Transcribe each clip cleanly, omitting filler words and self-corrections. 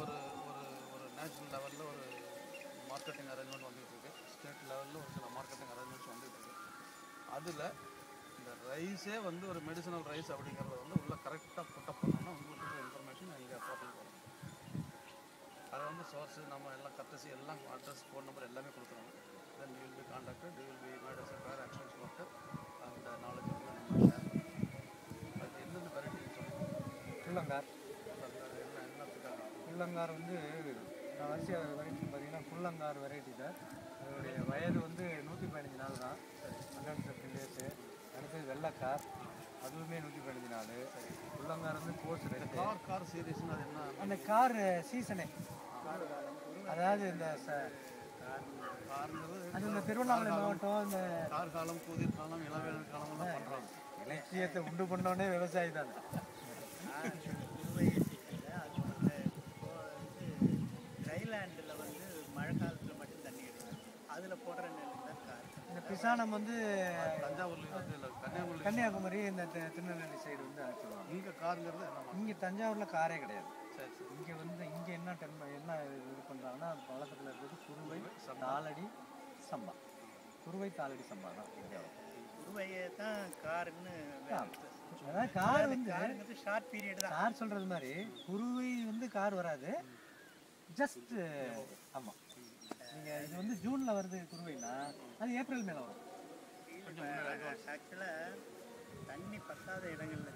ஒரு ஒரு ஒரு நேஷனல் லெவலில் ஒரு மார்க்கெட்டிங் அரேஞ்ச்மெண்ட் வந்துகிட்டு இருக்குது. ஸ்டேட் லெவலில் ஒரு சில மார்க்கெட்டிங் அரேஞ்ச்மெண்ட்ஸ் வந்துகிட்டு இருக்குது. அதில் இந்த ரைஸே வந்து ஒரு மெடிசனல் ரைஸ் அப்படிங்கிறத வந்து உள்ள கரெக்டாக புட்டப் பண்ணோன்னா உங்களுக்கு இன்ஃபர்மேஷன் எங்கள் போர்ட்டலுக்கு வரும். அதை வந்து சோர்ஸு நம்ம எல்லாம் கட்டசி எல்லாம் அட்ரஸ் ஃபோன் நம்பர் எல்லாமே கொடுக்குறாங்க. Then you will be contacted, you will be made as a fair actions worker அந்த நாலேஜ் வந்து நம்ம ஷேர் பண்ணுவோம். அது எந்தெந்த வெரைட்டின்னு சொல்லுவோம். குள்ளங்கார் என்னத்துக்காக குள்ளங்கார் வந்து நான் வரிசை வெரைட்டி பார்த்தீங்கன்னா குள்ளங்கார் வெரைட்டி சார். அதோடைய வயது வந்து 115 நாள் தான், 115 டேஸு. அடுத்தது வெள்ளைக்கார், அதுவுமே 115 நாள். குள்ளங்கார் வந்து கோர்ஸ் ரெண்டு. கார் சீரீஸ்னு அது என்ன? அந்த கார் சீசனே, அதாவது இந்த அது இந்த திருவண்ணாமலை மாவட்டம் இந்த கார் காலம், குதிர் காலம், இளவேல் காலம்லாம் பண்ணுறாங்க. இலக்கியத்தை உண்டு பண்ணோடனே விவசாயி தானே. தைலாண்டில் வந்து மழை காலத்தில் மட்டும் தண்ணி எடுக்கும், அதில் போடுற நெல் தான் கார். இந்த பிசானம் வந்து தஞ்சாவூர்லேயும் வந்து இல்லை, கன்னியாகுமரி இந்த திருநெல்வேலி சைடு வந்து அழைச்சிடுவாங்க. இங்கே காருங்கிறது என்ன? இங்கே தஞ்சாவூரில் காரே கிடையாது. சரி சரி. இங்கே வந்து இங்கே என்ன என்ன இது பண்ணுறாங்கன்னா பழக்கத்தில் இருக்கிறது குருவை, தாளடி, சம்பா. குருவை, தாளடி, சம்பா தான் இந்தியாவில். குருவையை தான் காருன்னு, அதாவது கார் வந்து காருங்கிறது ஷார்ட் பீரியட் தான். கார் சொல்கிறது மாதிரி குருவை வந்து கார் வராது, ஜஸ்ட். ஆமாம், நீங்கள் இது வந்து ஜூனில் வருது குருவைனா அது ஏப்ரல் மேலே வரும். ஆக்சுவலாக தண்ணி பத்தாத இடங்கள்ல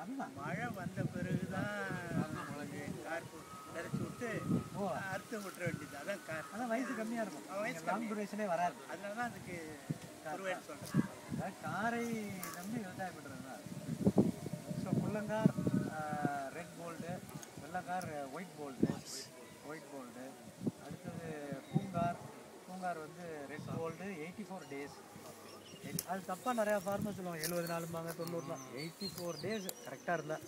அதுதான் மழை வந்த பிறகு தான் கார் விதைச்சி விட்டு அறுத்து விட்டுற வேண்டியது. அதான் கார். அதான் வயசு கம்மியாக இருக்கும், வயசு லாங் டூரேஷனே வராது. அதனால தான் அதுக்கு குருவைன்னு சொல்கிறேன். காரை நம்பி விவசாயம் பண்ணுறது தான். So Kullakar red gold, Vellaikar white gold. அடுத்தது பூங்கார் வந்து ரெட் கோல்டு 84 டேஸ். அது தப்பாக நிறையா ஃபார்மர் சொல்லுவாங்க 70 நாளும்பாங்க, 90 தான். 84 டேஸ் கரெக்டாக இருந்தால்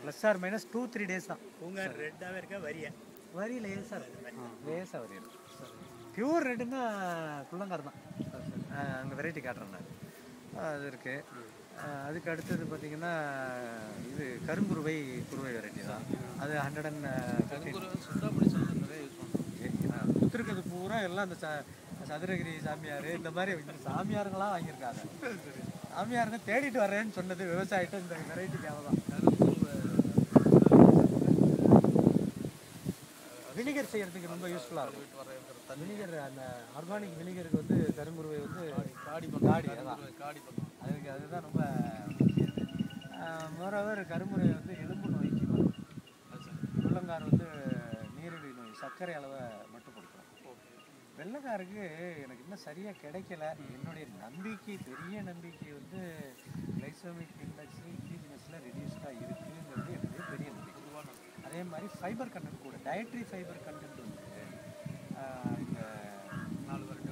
ப்ளஸ் ஆர் மைனஸ் 2-3 டேஸ் தான். பூங்கார் ரெட்டாகவே இருக்கா, வரி லேசாக வரியும். பியூர் ரெட்டுன்னா குள்ளங்கார் தான். அங்கே வெரைட்டி காட்டுறேன் நான், அது இருக்குது. அதுக்கு அடுத்தது பார்த்திங்கன்னா இது கருங்குருவை வெரைட்டி தான். அது 115. கொடுத்துருக்கிறது பூரா எல்லாம் அந்த சதுரகிரி சாமியார் இந்த மாதிரி சாமியாருங்களாம் வாங்கியிருக்காங்க. சாமியாருங்க தேடிட்டு வரேன்னு சொன்னது விவசாயிட்ட இந்த வெரைட்டிக்காக தான். வினிகர் செய்யறதுக்கு ரொம்ப யூஸ்ஃபுல்லாக இருக்கும். வினிகர் அந்த ஆர்கானிக் வினிகருக்கு வந்து கருங்குருவை வந்து காடி அதுக்கு அதுதான் ரொம்ப. மோரோவர் கருமுறை வந்து எலும்பு நோய்க்கு வரும். குள்ளங்கார் வந்து நீரிழிவு நோய், சர்க்கரை அளவை மட்டுப்படுத்தும். வெள்ளைக்காருக்கு எனக்கு இன்னும் சரியாக கிடைக்கல. என்னுடைய நம்பிக்கை, பெரிய நம்பிக்கை வந்து கிளைசமிக் இண்டெக்ஸ் கிளீனஸில் ரெடியூஸ்டாக இருக்குங்கிறது என்னுடைய பெரிய நம்பிக்கை. அதே மாதிரி ஃபைபர் கண்டென்ட் கூட, டயட்ரி ஃபைபர் கண்டென்ட் வந்து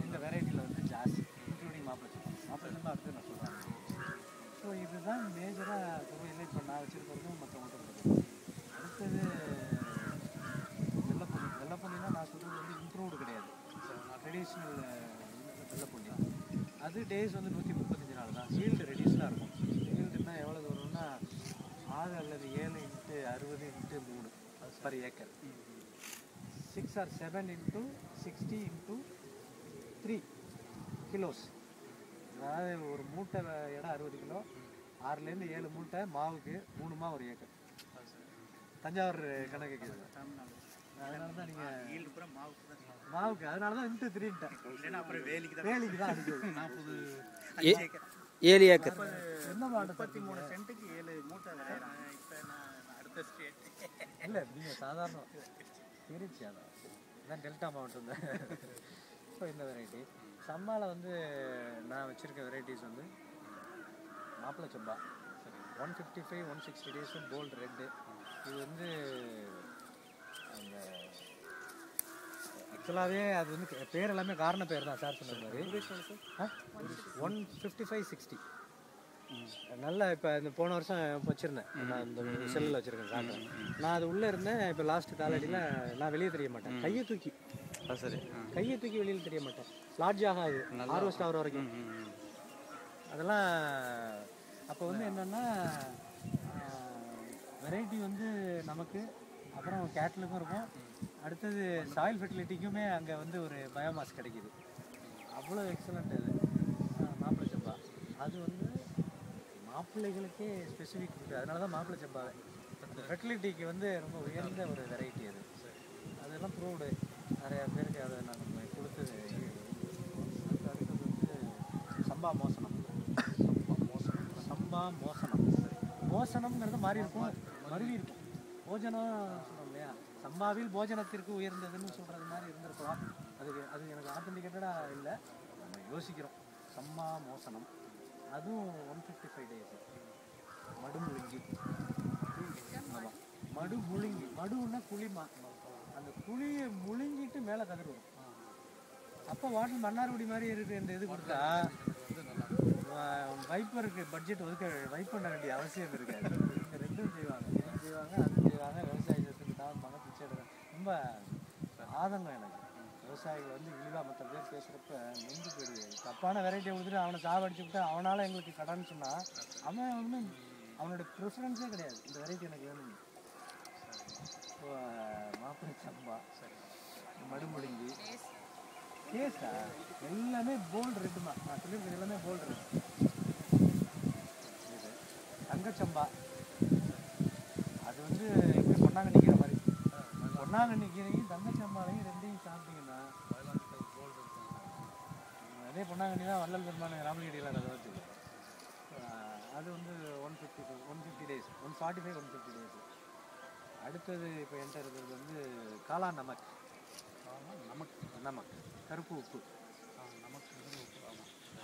இந்த வெரைட்டியில் வந்து ஜாஸ்தி, இன்க்ளூடிங் மாப்பிளச்சம்பா அடுத்து நான் சொல்கிறேன். ஸோ இதுதான் மேஜராக குருவையில் இப்போ நான் வச்சுருக்கிறதும் மற்றவங்கள்ட்ட கொடுக்குறது. அடுத்தது வெள்ளைப்பொன்னினா நான் சொல்கிறது வந்து இம்ப்ரூவ்டு கிடையாது, ட்ரெடிஷ்னல் வெள்ளைப்பொன்னி. அது டேஸ் வந்து 135 நாள் தான். ஈல்டு ரெடியூஸ்டாக இருக்கும். ஈல்டுன்னா எவ்வளோ வரும்னா 6 அல்லது 7 × 60 × 3 பர் ஏக்கர். 6 or 7 × 60 × 3 kilos. அதாவது ஒரு மூட்டை இடம் 60 கிலோ, 6லேருந்து 7 மூட்டை மாவுக்கு 3 மா ஒரு ஏக்கர். தஞ்சாவூர் கணக்கு கேட்குது. அதனால தான் நீங்கள் மாவுக்கு அதனால தான் இன்ட்டு 3ன்ட்டேன். அப்புறம் வேலிக்கு தான் அடிக்குது. 7 ஏக்கர். என்ன மாவட்டம்? 33 சென்ட்டுக்கு 7 மூட்டை விளையாடுறாங்க. இப்போ நான் அடுத்த ஸ்டேட் இல்லை, நீங்கள் சாதாரண திருச்சி அதான் டெல்டா மாவட்டம் தான். ஸோ இந்த வெரைட்டி சம்பாவில் வந்து நான் வச்சுருக்க வெரைட்டிஸ் வந்து மாப்பிளச்சம்பா 155, 160 டேஸு போல்டு ரெட்டு. இது வந்து அந்த ஆக்சுவலாகவே அது வந்து பேர் எல்லாமே காரண பேர் தான் சார் சொன்ன மாதிரி. 155, 60 நல்லா. இப்போ இந்த போன வருஷம் வச்சுருந்தேன், நான் இந்த செல்லில் வச்சுருக்கேன் காட்டுறேன். நான் அது உள்ளே இருந்தேன். இப்போ லாஸ்ட்டு காலடியில் நான் வெளியே தெரிய மாட்டேன், கையை தூக்கி வெளியில் தெரிய மாட்டேன். லாட்ஜ் ஆகாது ஹார்வெஸ்ட் ஆகிற வரைக்கும். அதெல்லாம் அப்போ வந்து என்னென்னா வெரைட்டி வந்து நமக்கு அப்புறம் கேட்டலுக்கும் இருக்கும். அடுத்தது சாயில் ஃபெர்டிலிட்டிக்குமே அங்கே வந்து ஒரு பயோமாஸ் கிடைக்கிது. அவ்வளோ எக்ஸலண்ட் இது மாப்பிள்ளை சம்பா. அது வந்து மாப்பிள்ளைகளுக்கே ஸ்பெசிஃபிக் இருக்குது. அதனால தான் மாப்பிள்ளை சம்பாவை ஃபெர்டிலிட்டிக்கு வந்து ரொம்ப உயர்ந்த ஒரு வெரைட்டி அது. அதெல்லாம் ப்ரூவ்டு, நிறையா பேருக்கு அதை நாங்கள் கொடுத்தது. அடுத்தது வந்து சம்பா மோசனம். சம்பா மோசனம். மோசனம்ங்கிறது மாதிரி இருக்கும், மருவி இருக்கும். போஜனம் சொல்கிறோம் இல்லையா, சம்பாவில் போஜனத்திற்கு உயர்ந்ததுன்னு சொல்கிறது மாதிரி இருந்திருக்கலாம். அது எனக்கு ஆத்தென்டிகேட்டடாக இல்லை, நம்ம யோசிக்கிறோம். சம்பா மோசனம் அதுவும் 155 days. மடுமுழுங்கி. ஆமாம், மடுமுழுங்கி. மடுன்னா புளிமா. அந்த புளியை முழுங்கிட்டு மேலே கதிர் வரும். அப்போ வாட்டில் மன்னார்குடி மாதிரி இருக்குது. இந்த இது கொடுத்தா வைப்பருக்கு பட்ஜெட் வைப் பண்ண வேண்டிய அவசியம் இருக்காது. இந்த ரெண்டும் செய்வாங்க, இதுவும் செய்வாங்க, அதுவும் செய்வாங்க. விவசாயத்துக்கு தான் மன பிச்சை எடுக்க ரொம்ப ஆதங்கம் எனக்கு. விவசாயிகள் வந்து இழிவாக மற்ற பேர் பேசுகிறப்ப நெஞ்சு போயிடுது. தப்பான வெரைட்டியை கொடுத்துட்டு அவனை சாவடிச்சு விட்டு அவனால் எங்களுக்கு கடன் சொன்னால் அவன் ஒன்றும் அவனோட ப்ரிஃபரன்ஸே கிடையாது. இந்த வெரைட்டி எனக்கு வேணும். மாப்பிள்ளை சம்பா, மடுமுழுங்கி, கேஸா எல்லாமே போல்டு ரெட்டுமா. நான் சொல்லியிருக்கேன் எல்லாமே போல்டு ரெட். இது தங்கச்சம்பா. அது வந்து எப்படி பொன்னாங்கண்ணி கீரை மாதிரி. பொன்னாங்கண்ணி கீரையும் தங்கச்சம்பாலையும் ரெண்டையும் சாப்பிட்டீங்கன்னா அதே பொன்னாங்கண்ணி தான் வள்ளல் பெருமான ராமலிங்கடியில் அதை வச்சுருக்கோம். அது வந்து 150 days, 145, 150 days. அடுத்தது இப்போ என்கிட்ட இருக்கிறது வந்து காளா நமக். நமக் கருப்பு உப்பு.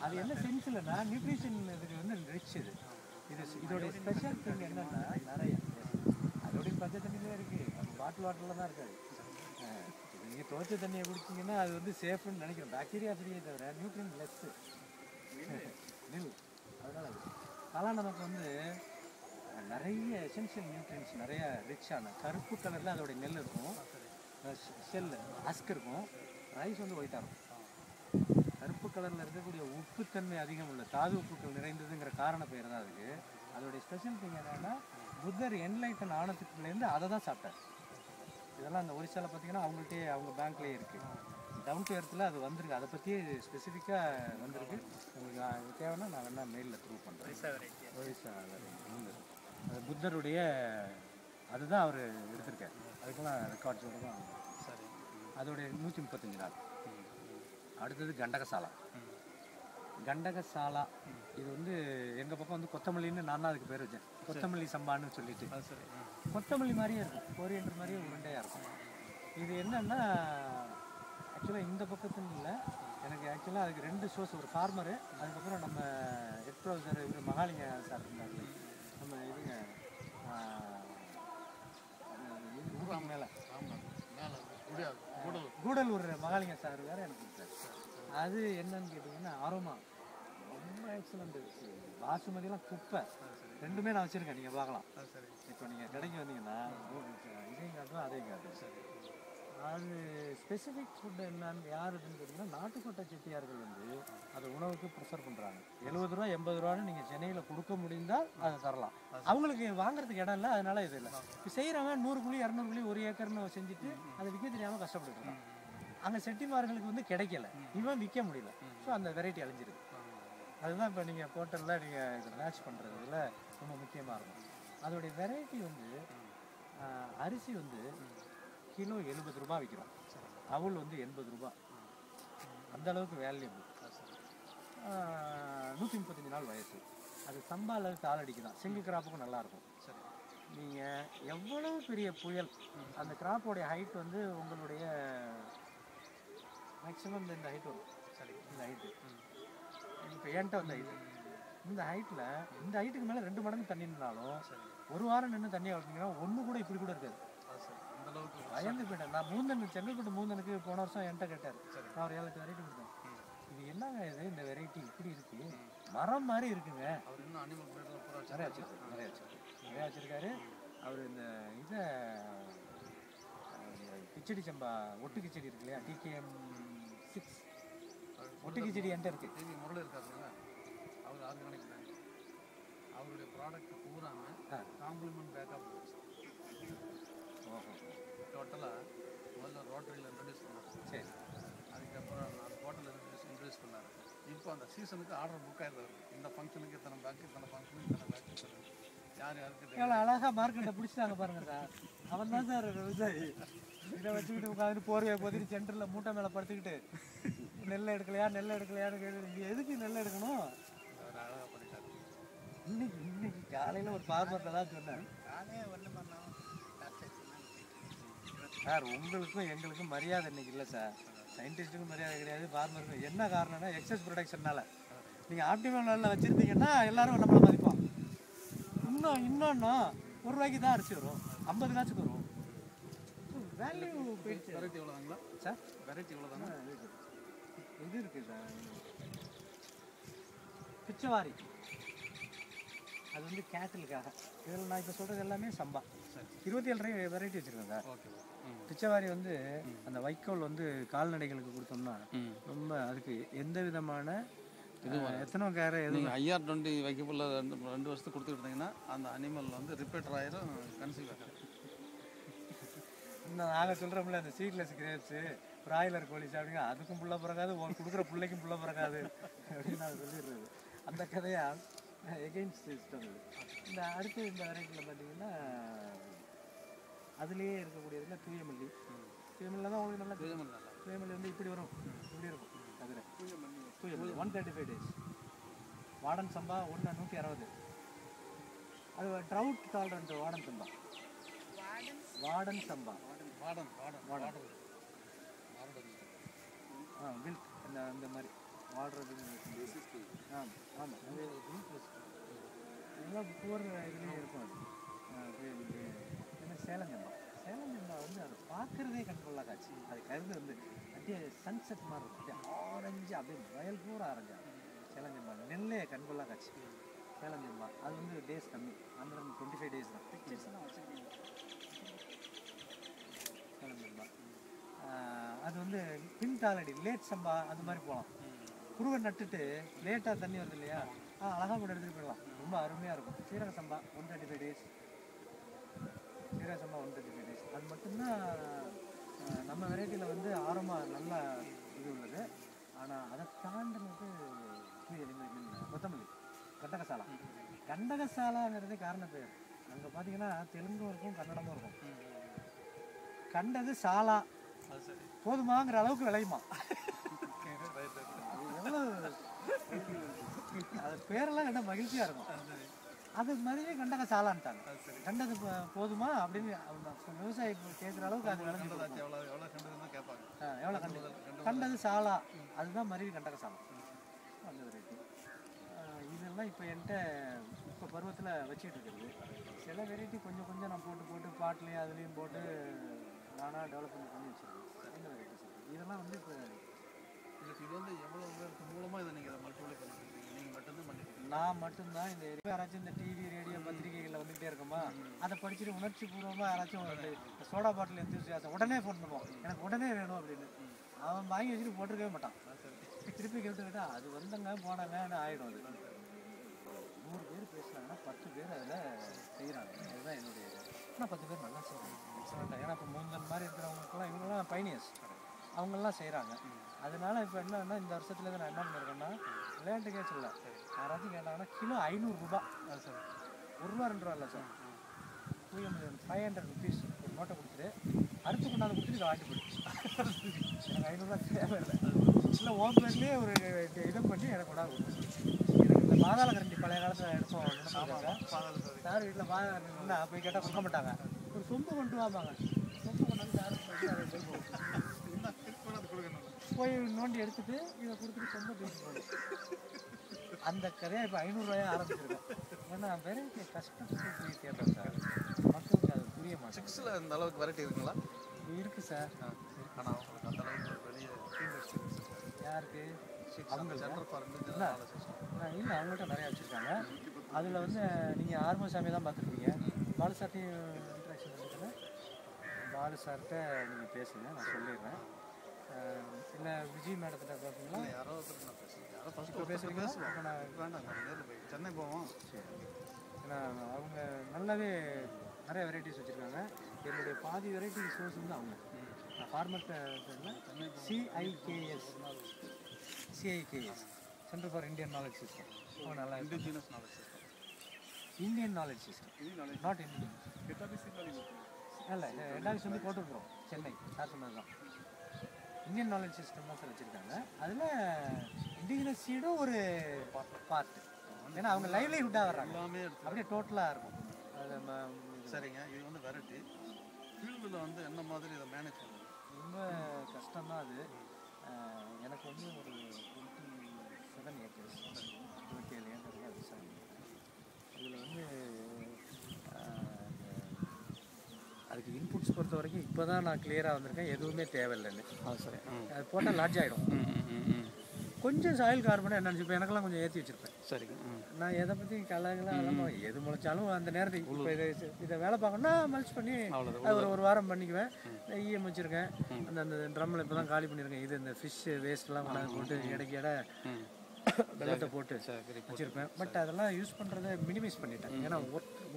அது என்ன சென்ஸ்லன்னா நியூட்ரிஷன் இதுக்கு வந்து ரிச். இதோடைய ஸ்பெஷல் திங் என்னன்னா நிறைய அதோடைய பச்சை தண்ணியிலே இருக்குது. நம்ம பாட்டில் வாட்டரில் தான் இருக்காது. நீங்கள் துவைச்ச தண்ணியை குடிச்சிங்கன்னா அது வந்து சேஃப்னு நினைக்கிறோம். பாக்டீரியா ஃப்ரீயே தவிர நியூட்ரியன் லெஸ்ஸு நெல். அதனால் அது காளான் நமக்கு வந்து நிறைய எசென்ஷியல் நியூட்ரியன்ஸ் நிறைய ரிச்சான கருப்பு கலரில் அதோடைய நெல் இருக்கும். ஷெல் அஸ்க் இருக்கும். ரைஸ் வந்து ஒயிட்டாக இருக்கும். கருப்பு கலரில் இருக்கக்கூடிய உப்புத்தன்மை அதிகம் உள்ள தாது உப்புக்கள் நிறைந்ததுங்கிற காரண பெயர் தான் அதுக்கு. அதோடைய ஸ்பெஷல் திங் என்னென்னா புத்தர் என்லைட்டன் ஆனதுக்குலேருந்து அதை தான் சாப்பிட்டார். இதெல்லாம் அந்த ஒரிசாவில் பார்த்தீங்கன்னா அவங்கள்ட்டே அவங்க பேங்க்லேயே இருக்குது. டவுன் டு எர்த்தில் அது வந்திருக்கு. அதை பற்றியே ஸ்பெசிஃபிக்காக வந்திருக்கு. உங்களுக்கு தேவைன்னா நான் வேணால் மெயிலில் த்ரூ பண்ணுறேன். ஒரிசா அது புத்தருடைய அதுதான் அவர் எடுத்திருக்கார். அதுக்கெல்லாம் ரெக்கார்ட்ஸோடு தான். சரி, அதோடைய 135 நாள். அடுத்தது கண்டகசாலா. கண்டகசாலா இது வந்து எங்கள் பக்கம் வந்து கொத்தமல்லின்னு நான் தான் அதுக்கு பேர் வச்சேன். கொத்தமல்லி சம்பான்னு சொல்லிட்டு. சரி, கொத்தமல்லி மாதிரியே இருக்கும், கோரியண்டர் மாதிரியே உருண்டையாக இருக்கும். இது என்னன்னா ஆக்சுவலாக இந்த பக்கத்துன்னு இல்லை, எனக்கு ஆக்சுவலாக அதுக்கு 2 சோர்ஸ். ஒரு ஃபார்மரு, அதுக்கப்புறம் நம்ம ஹெட் ப்ரொஃபஸர் இவர் மகாலிங்க சார் இருந்தார். நம்ம இதுங்க மேலே கூடலூர் மகாலிங்க சார் வேறு எனக்கு கொடுத்தாரு. அது என்னன்னு கேட்டிங்கன்னா ஆரோமா ரொம்ப எக்ஸலண்ட். பாசுமதியெலாம் குப்பை. ரெண்டுமே நான் வச்சுருக்கேன், நீங்கள் பார்க்கலாம். இப்போ நீங்கள் கடைக்கு வந்தீங்கன்னா இதையும் காட்டுவோம் அதையும் காட்டுவோம். அது ஸ்பெசிஃபிக் ஃபுட்டு என்னன்னு யாருன்னு கேட்டிங்கன்னா நாட்டுக்கோட்டை செட்டியார்கள் வந்து அதை உணவுக்கு ப்ரிஃபர் பண்ணுறாங்க. 70 ரூபா 80 ரூபான்னு நீங்கள் சென்னையில் கொடுக்க முடிந்தால் அதை தரலாம். அவங்களுக்கு வாங்குறதுக்கு இடம் இல்லை, அதனால இது இல்லை. இப்போ செய்கிறவங்க 100 குழி 200 குழி 1 ஏக்கர்னு செஞ்சுட்டு அதை விற்க தெரியாமல் கஷ்டப்பட்டுருக்காங்க. அங்கே செட்டிமார்களுக்கு வந்து கிடைக்கல, இவன் விற்க முடியல. ஸோ அந்த வெரைட்டி அழிஞ்சிருக்கு. அதுதான் இப்போ நீங்கள் போர்ட்டலில் நீங்கள் இதை மேட்ச் பண்ணுறதுல ரொம்ப முக்கியமாக இருக்கும். அதோடைய வெரைட்டி வந்து அரிசி வந்து கிலோ 70 ரூபா விற்கிறோம். அவள் வந்து 80 ரூபா. அந்த அளவுக்கு வேல்யூபிள். 135 நாள் வயசு. அது சம்பா அளவுக்கு ஆளடிக்கு தான். சிங்கிள் கிராப்புக்கும் நல்லாயிருக்கும். சரி, நீங்கள் எவ்வளோ பெரிய புயல் அந்த கிராப்போடைய ஹைட் வந்து உங்களுடைய மேக்ஸிமம் இந்த ஹைட் வரும். சரி, இந்த ஹைட்டு இப்போ என்கிட்ட வந்து ஹைட்டு இந்த ஹைட்டில் இந்த ஹைட்டுக்கு மேலே 2 மடங்கு தண்ணி நின்றாலும் சரி, ஒரு வாரம் நின்று தண்ணியை வளர்த்திங்கன்னா ஒன்று கூட இப்படி கூட இருக்காது. பயந்து போயிட்டேன். நான் மூந்தன் செங்கல்பட்டு மூந்தனுக்கு போன வருஷம் என்கிட்ட கேட்டார். நான் ஒரு 7-8 வெரைட்டி கொடுத்தேன். இது என்னங்க இது, இந்த வெரைட்டி இப்படி இருக்குது, மரம் மாதிரி இருக்குங்க. அவர் இன்னும் அனிமல் நிறையா வச்சுருக்காரு. அவர் இந்த இதை கிச்சடி சம்பா ஒட்டு கிச்சடி இருக்கு இல்லையா, TKM 6 ஒட்டு கிச்சடி என்கிட்ட இருக்குது. டிவி முரளி இருக்காருங்க, அவர் ஆர்கானிக் பிராண்ட். அவருடைய ப்ராடக்ட் பூராமல் காம்ப்ளிமெண்ட் பேக்கப். ஓஹோ, டோட்டலாக முதல்ல ரோட்டரியில் இன்ட்ரடியூஸ் பண்ணார். சரி. அதுக்கப்புறம் நான் ஹோட்டலில் இன்ட்ரடியூஸ் பண்ணார். இப்போ அந்த சீசனுக்கு ஆர்டர் புக் ஆகிடுறாரு. இந்த ஃபங்க்ஷனுக்கு இத்தனை பேக்கு, இத்தனை ஃபங்க்ஷனுக்கு இத்தனை பேக்கு, யார் யாருக்கு எவ்வளோ அழகாக மார்க்கெட்டை பிடிச்சிட்டாங்க பாருங்க சார். அவன் தான் சார் விவசாயி. இதை வச்சுக்கிட்டு உட்காந்து போர்வையை போத்திட்டு சென்டரில் மூட்டை மேலே படுத்துக்கிட்டு நெல் எடுக்கலையான்னு கேட்டு எதுக்கு நெல் எடுக்கணும்? அவர் அழகாக பண்ணிட்டார். இன்னைக்கு காலையில் ஒரு பார்மரில் தான் சொன்னேன் சார், உங்களுக்கும் எங்களுக்கும் மரியாதை இன்னைக்கு இல்லை சார். சயின்டிஸ்ட்டுக்கும் மரியாதை கிடையாது, ஃபார்மருக்கும். என்ன காரணம்னா எக்ஸஸ் ப்ரொடக்ஷன்னால. நீங்கள் ஆப்டிமல் லெவலில் வச்சுருந்தீங்கன்னா எல்லாரும் நம்மளை மதிப்போம். இன்னொன்று ஒரு ரூபாய்க்கு தான் அரிசி வரும், 50 காசுக்கு வரும். வேல்யூ போயிடுச்சு. Variety எவ்வளோதாங்களா sir? வெரைட்டி எவ்வளோ தானே? இது இருக்குது சார், பிச்சைவாரி. அது வந்து கேட்டிலுக்காக. இதில் நான் இப்போ சொல்கிறது எல்லாமே சம்பா. 27 வெரைட்டி வச்சுருக்கேன் சார். ஓகே. பிச்சைவாரி வந்து அந்த வைக்கோல் வந்து கால்நடைகளுக்கு கொடுத்தோம்னா ரொம்ப அதுக்கு எந்த விதமான எத்தனை கேர எதுவும் IR20 வைக்கப்புள்ள 2 வருஷத்துக்கு கொடுத்துட்டு இருந்தீங்கன்னா அந்த அனிமல் வந்து ரிப்பீட்டர் ஆயிரும், கன்சீவ் ஆகாது. இன்னும் நாங்கள் சொல்கிறோம்ல அந்த சீட்லெஸ் கிரேப்ஸு பிராய்லர் கோழி சாப்பிடுங்க, அதுக்கும் புள்ள பிறக்காது, கொடுக்குற பிள்ளைக்கும் புள்ள பிறக்காது அப்படின்னு நான் சொல்லிடுறது. அந்த கதையாக எகெயின்ஸ்ட் சிஸ்டம். இந்த அடுத்து இந்த வெரைட்டியில் பார்த்தீங்கன்னா அதுலேயே இருக்கக்கூடியதுல தூயமல்லி. தூயமல்லியில் தான் உங்களுக்கு நல்லா தூயமல்லி வந்து இப்படி வரும், இப்படி இருக்கும். அதில் தூயமல்லி 135 days. வாடன் சம்பா 160. அது ட்ரவுட் டாலரண்ட் வாடன் சம்பா. வாடன் சம்பா மில்க் அந்த மாதிரி வாடுறது. ஆமாம், அது எல்லாம் போகிற இதுலேயே இருக்கும். அது என்ன சேலம் சம்பா. சேலம் சம்பா வந்து அதை பார்க்குறதே கண்கொள்ளா காட்சி. அது கருது வந்து அப்படியே சன்செட் மாதிரி இருக்கும், அப்படியே ஆரஞ்சு, அப்படியே வயல் பூரா ஆரஞ்சா. சேலம் சம்பா நெல்லே கண்கொள்ளா காட்சி. சேலம் சம்பா அது வந்து டேஸ் கம்மி, 125 days தான். பிக்சர்ஸ்லாம் வச்சுருக்கீங்க. சேலம் சம்பா அது வந்து பின்டாலடி லேட் சம்பா அந்த மாதிரி போகலாம். குருவை நட்டுட்டு லேட்டாக தண்ணி வருது இல்லையா, அழகாக கூட எடுத்துகிட்டு போயிடலாம். ரொம்ப அருமையாக இருக்கும். சீரக சம்பா 135 days. சீரக சம்பா 135 days. அது மட்டும்தான் நம்ம வெரைட்டியில் வந்து ஆரம்பம் நல்ல இது உள்ளது. ஆனால் அதை தாண்டினது கொத்தமல்லி கண்டகசாலா. கண்டகசாலாங்கிறதே காரண பேர். அங்கே பார்த்தீங்கன்னா தெலுங்கும் இருக்கும், கன்னடமும் இருக்கும். கண்டது சாலா போதுமாங்கிற அளவுக்கு விளையுமா. எவ்வளோ அது பேரெல்லாம் கண்ட மகிழ்ச்சியாக இருக்கும். அது மாதிரியே கண்டக சாலான்ட்டாங்க. கண்டது போதுமா அப்படின்னு விவசாயி கேட்குற அளவுக்கு அது விளைஞ்சு எவ்வளோ கண்டது சாலா, அதுதான் மருவி கண்டக சாலா அந்த வெரைட்டி. இதெல்லாம் இப்போ என்கிட்ட இப்போ பருவத்தில் வச்சுட்டு இருக்குது. சில வெரைட்டி கொஞ்சம் கொஞ்சம் நான் போட்டு பாட்லேயும் அதுலேயும் போட்டு நானாக டெவலப்மெண்ட் பண்ணி வச்சுருக்கேன். இந்த வெரைட்டிஸ் இதெல்லாம் வந்து இப்போ இது வந்து எவ்வளோ பேருக்கு மூலமாக இதை நீங்கள் மல்டிப்ளை பண்ணிருக்கீங்க? நீங்கள் மட்டும்தான் பண்ணிருக்கீங்க? நான் மட்டும்தான். இந்த யாராச்சும் இந்த டிவி ரேடியோ பத்திரிகைகளில் வந்துகிட்டே இருக்கோமா, அதை படிச்சுட்டு உணர்ச்சி பூர்வமாக யாராச்சும் சோடா பாட்டில் எந்தூசியாசம் உடனே ஃபோன் பண்ணுவோம், எனக்கு உடனே வேணும் அப்படின்னு. அவன் வாங்கி வச்சுட்டு போட்டிருக்கவே மாட்டான். திருப்பி கேட்டுக்கிட்டா அது வந்தங்க போனாங்கன்னு ஆகிடும். அது 100 பேர் பேசுனாங்கன்னா 10 பேர் அதில் செய்கிறாங்க. அதுதான் என்னுடைய இது. ஆனால் 10 பேர் நல்லா செய்கிறாங்க, எக்ஸலண்ட்டாக. ஏன்னா இப்போ மூந்தன் மாதிரி இருக்கிறவங்களுக்குலாம் இவங்கெல்லாம் பைனியர்ஸ், அவங்கெல்லாம் செய்கிறாங்க. அதனால இப்போ என்னன்னா இந்த வருஷத்துல நான் என்ன பண்ணியிருக்கேன்னா, விளையாட்டுக்கே சொல்ல, யாராச்சும் கேட்டாங்கன்னா கிலோ 500 ரூபா. அது சார் 1 ரூபா 2 ரூபா இல்லை சார், 500 rupees ஒரு நோட்டை கொடுத்துட்டு அறுத்து கொண்டாந்து கொடுத்துட்டு இதை வாங்கிட்டு போயிடுச்சு. எனக்கு 500 ரூபா தேவை இல்லை. இல்லை ஓம் பேர்லேயே ஒரு இதை பண்ணி எனக்கு கொண்டாந்து கொடுத்துச்சு. எனக்கு இந்த பாதாள கரண்டி பழைய காலத்தில் எடுப்போம் சார் வீட்டில் பாதாள போய் கேட்டால் கொடுக்க மாட்டாங்க. ஒரு சொம்பு கொண்டு வாங்க, சொம்பு கொண்டாந்து சார் போய் நோண்டி எடுத்துட்டு இதை கொடுத்துட்டு சொந்த பேசி போகணும். அந்த கதையை இப்போ 500 ரூபாயா ஆரம்பிச்சிருக்கேன். ஏன்னா வெரைட்டி கஷ்டப்பட்டு கேட்டேன் சார், மக்களுக்கு அது புரிய மாட்டேன். 6ல் இந்த அளவுக்கு வெரைட்டி இருக்குங்களா? இருக்குது சார். ஆனால் அவங்களுக்கு அந்த அளவுக்கு ஒரு பெரிய யாருக்கு? அவங்க சென்டர் ஃபார் இல்லை அவங்கள்ட்ட நிறையா வச்சுருக்காங்க. அதில் வந்து நீங்கள் ஆர்மசாமி தான் பார்த்துருப்பீங்க. பாலு சார்ட்டையும் இன்ட்ராக்ஷன் பண்ணிக்கிறேன். பாலு சார்கிட்ட நீங்கள் பேசுங்க, நான் சொல்லிடுறேன். இல்லை விஜய் மேடத்திட்ட பார்த்தீங்களா? யாரோ நான் பேசுகிறேன், யாரோ ஃபஸ்ட்டு பேசுகிறீங்க. இப்போ நான் வேண்டாம், நேரில் போய் சென்னை போவோம். சரி, ஏன்னா அவங்க நல்லாவே நிறைய வெரைட்டிஸ் வச்சுருக்காங்க. என்னுடைய பாதி வெரைட்டி சோர்ஸ் வந்து அவங்க farmer CIKS centre for Indian knowledge system. நல்லா indigenous knowledge system, Indian knowledge system, not Indian. இல்லை ஹெட் வந்து கோட்டபுரம் சென்னை சார் சொன்னது தான். இந்தியன் நாலேஜ் சிஸ்டம் தான் சார் வச்சுருக்காங்க. அதில் இண்டிஜினஸ் சீடும் ஒரு பார்ட். ஏன்னா அவங்க லைவ்லிஹுட்டாக வர்றாங்க, எல்லாமே அப்படியே டோட்டலாக இருக்கும். அது சரிங்க. இது வந்து வெரைட்டி ஃபீல்டில் வந்து என்ன மாதிரி இதை மேனேஜ் பண்ணுறது ரொம்ப கஷ்டம்தான் அது. எனக்கு வந்து ஒரு 27 ஏக்கர்ஸ் 27 ஏக்கர் விவசாயம். இதில் வந்து அதுக்கு இன்புட்ஸ் பொறுத்த வரைக்கும் இப்போ தான் நான் கிளியராக வந்திருக்கேன். எதுவுமே தேவையில்லைன்னு. சரி, அது போட்டால் லார்ஜ் ஆகிடும். கொஞ்சம் சாயில் கார்பனை என்னன்னு இப்போ எனக்கெல்லாம் கொஞ்சம் ஏற்றி வச்சுருப்பேன். சரிங்க. நான் எதை பற்றி கலங்கலாம் எது முளைச்சாலும் அந்த நேரத்துக்கு இப்போ இதை வேலை பார்க்கணுன்னா மல்ச் பண்ணி ஒரு வாரம் பண்ணிக்குவேன். ஈஎம் வச்சுருக்கேன். அந்த ட்ரம்மில் இப்போ தான் காலி பண்ணியிருக்கேன். இது இந்த ஃபிஷ் வேஸ்ட்லாம் கொண்டாந்து போட்டு இடைக்கு இட வெள்ளத்தை போட்டு வச்சுருப்பேன். பட் அதெல்லாம் யூஸ் பண்ணுறதை மினிமைஸ் பண்ணிட்டேன். ஏன்னா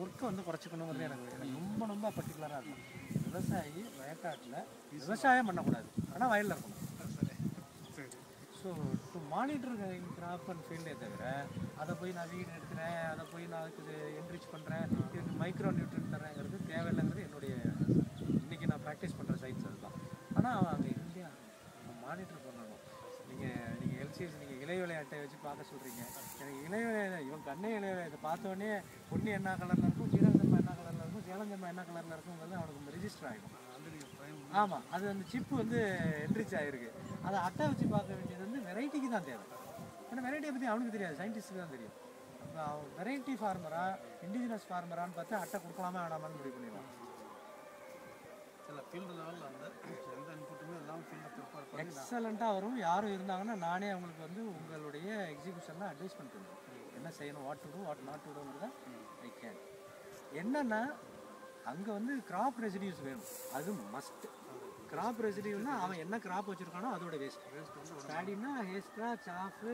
ஒர்க்கை வந்து குறைச்சிக்கணுங்கிறது எனக்கு ரொம்ப ரொம்ப பர்டிகுலராக இருக்கும். விவசாயி வயக்காட்டில் விவசாயம் பண்ணக்கூடாது, ஆனால் வயலில் இருக்கணும். So to monitor crop and ஃபீல்டே தவிர அதை போய் நான் வீடு எடுக்கிறேன், அதை போய் நான் அதுக்கு என்ரிச் பண்ணுறேன், இதுக்கு மைக்ரோ நியூட்ரன் தரேங்கிறது தேவையில்லைங்கிறது என்னுடைய இன்றைக்கி நான் ப்ராக்டிஸ் பண்ணுற சைட்ஸ் அதுதான். ஆனால் அங்கே இந்தியா மானிட்டர் பண்ணணும். நீங்கள் எல்சிஎஸ் நீங்கள் இலை விளையாட்டை வச்சு பார்க்க சொல்கிறீங்க. எனக்கு இலை விளையாட இவன் கண்ணே இலை இதை பார்த்தோன்னே பொண்ணு என்ன கலரில் இருக்கும், சீரகஞ்சம்மா என்ன கலரில் இருக்கும், சேலஞ்சம்மா என்ன கலரில் இருக்குங்கிறது அவனுக்கு ரிஜிஸ்டர் ஆகிடும். ஆமாம், அது அந்த சிப்பு வந்து என்ரிச் ஆகிருக்கு. அதை அட்டை வச்சு பார்க்க வேண்டியது வந்து வெரைட்டிக்கு தான் தேவை. ஏன்னா வெரைட்டியை பற்றி அவனுக்கு தெரியாது, சயின்டிஸ்ட்டுக்கு தான் தெரியும். அப்போ அவன் வெரைட்டி ஃபார்மரா இண்டிஜினஸ் ஃபார்மரான்னு பார்த்தா அட்டை கொடுக்கலாமா வேணாமான்னு முடிவு பண்ணிடுவான். இல்லை ஃபீல்டு லெவலில் வந்து எந்த இன்புட்டுமே எல்லாம் ஃபீல்டில் ப்ரிப்பேர் பண்ணி எக்ஸலண்ட்டாக வரும். யாரும் இருந்தாங்கன்னா நானே அவங்களுக்கு வந்து உங்களுடைய எக்ஸிக்யூஷனில் அட்வைஸ் பண்ணிட்டு என்ன செய்யணும், what to do what not to டூங்கிறத ஐ கேன். என்னென்னா அங்கே வந்து கிராப் ரெசிடியூஸ் வேணும், அது மஸ்ட். கிராப் ரெசிடியூனா அவன் என்ன கிராப் வச்சுருக்கானோ அதோட வேஸ்ட் வந்து பேடினா ஹேஸ்ட்ரா சாஃபு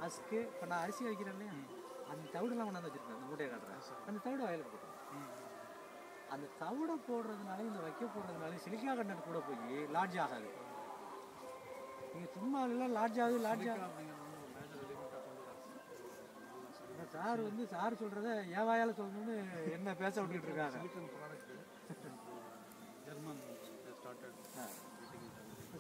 அஸ்க்கு. இப்போ நான் அரிசி வைக்கிறேன் இல்லையா, அந்த தவிடெல்லாம் கொண்டாந்து வச்சுருக்கேன். அந்த மூட்டையை காட்டுறேன், அந்த தவிட வயலுக்கு போட்டேன். அந்த தவிட போடுறதுனால இந்த வைக்க போடுறதுனால சிலிக்கா கண்டென்ட் கூட போய் லார்ஜ் ஆகாது. நீங்கள் சும்மா எல்லாம் லார்ஜ் ஆகுது சார் வந்து சார் சொல்கிறத ஏன் வாயால் சொல்லணும்னு என்ன பேச விட்டுட்டு இருக்காங்க.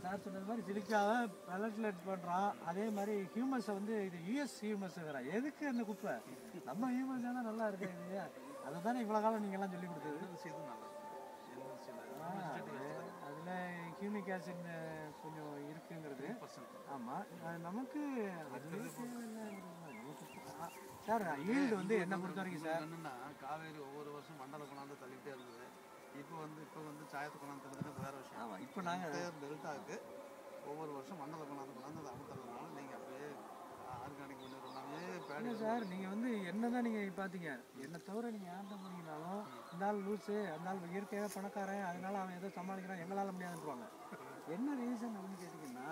சார் சொன்னது மாதிரி சிலிக்காவை பெலட்லேட் பண்ணுறான். அதே மாதிரி ஹியூமன்ஸை வந்து இது யூஎஸ் ஹியூமன்ஸுங்கிறான். எதுக்கு அந்த குப்பை? நம்ம ஹியூமன்ஸ் தான் நல்லா இருக்கு இல்லையா? அதை தானே இவ்வளோ காலம் நீங்கள்லாம் சொல்லி கொடுத்தது. அதில் ஹியூமிக் ஆசிட் கொஞ்சம் இருக்குங்கிறது. ஆமாம், நமக்கு சார் ஈல்டு வந்து என்ன பொறுத்த வரைக்கும் சார் என்னன்னா காவேரி ஒவ்வொரு வருஷம் மண்டல கொண்டாந்து தள்ளிகிட்டே இருந்தது. இப்போ வந்து சாயத்தை கொண்டாந்து தள்ளுறது வேறு விஷயம். ஆமாம், இப்போ நாங்கள் டெல்டாவுக்கு ஒவ்வொரு வருஷம் மண்டல கொண்டாந்து அதை அமுத்துறதுனால நீங்கள் அப்படியே ஆர்கானிக் பண்ணிடுறோம்னாவே பேடி சார். நீங்கள் வந்து என்ன தான் நீங்கள் பார்த்தீங்க, என்னை தவிர நீங்கள் யார்கிட்ட போனீங்கனாலும் இந்த ஆள் லூஸு, அந்த ஆள் இயற்கையாக பணக்காரன், அதனால அவன் ஏதோ சமாளிக்கிறான், எங்களால் முடியாதுன்றாங்க. என்ன ரீசன் அப்படின்னு கேட்டிங்கன்னா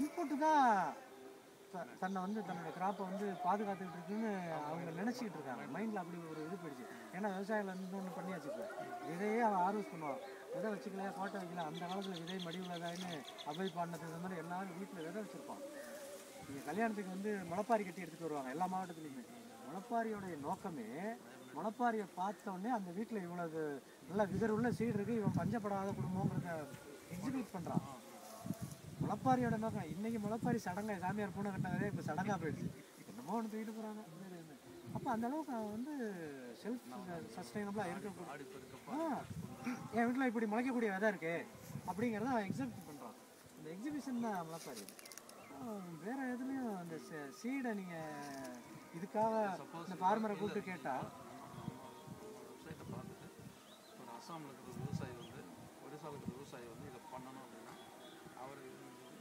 இன்புட்டு தான் தன்னை வந்து தன்னுடைய கிராப்பை வந்து பாதுகாத்துக்கிட்டு இருக்குன்னு அவங்க நினச்சிக்கிட்டு இருக்காங்க. மைண்டில் அப்படி ஒரு இது போயிடுச்சு. ஏன்னா விவசாயிகள் வந்து ஒன்று பண்ணியாச்சு. இப்போ விதையே அவன் ஆர்வஸ் பண்ணுவான். விதை வச்சுக்கலையா, கோட்டை வைக்கல. அந்த காலத்தில் விதை மடிவுலதான்னு அபை பாண்டது இந்த மாதிரி எல்லாரும் வீட்டில் விதை வச்சுருப்பான். நீங்கள் கல்யாணத்துக்கு வந்து முளைப்பாரி கட்டி எடுத்துகிட்டு வருவாங்க எல்லா மாவட்டத்துலேயுமே. முளைப்பாரியோடைய நோக்கமே முளைப்பாரியை பார்த்தோடனே அந்த வீட்டில் இவ்வளவு நல்லா விதர் உள்ள சீடு இருக்குது, இவன் பஞ்சப்படாத குடும்பங்கிறத எக்ஸிக்யூட் பண்ணுறான். முளைப்பாரியோட நோக்கம் இன்றைக்கி முளைப்பாரி சடங்கா சாமியார் பூனை கட்டினதே இப்போ சடங்காக போயிடுச்சு. என்னமோ ஒன்று தூக்கிட்டு போகிறாங்க. அப்போ அந்தளவுக்கு அவன் வந்து செல்ஃப் சஸ்டைனபிளாக இருக்க. என் வீட்டில் இப்படி முளைக்கக்கூடிய விதை இருக்கு அப்படிங்கிறத அவன் எக்ஸிபிட் பண்ணுறான். அந்த எக்ஸிபிஷன் தான் முளைப்பாரி. வேறு எதுலேயும் அந்த சீடை நீங்கள் இதுக்காக இந்த ஃபார்மரை கூப்பிட்டு கேட்டால் வெப்சைட்டை பார்த்துட்டு ஒரு அஸ்ஸாமில் இருக்கிற விவசாயி வந்து ஒடிசாவில் இருக்கிற விவசாயி வந்து இதை பண்ணணும் அப்படின்னா அவர்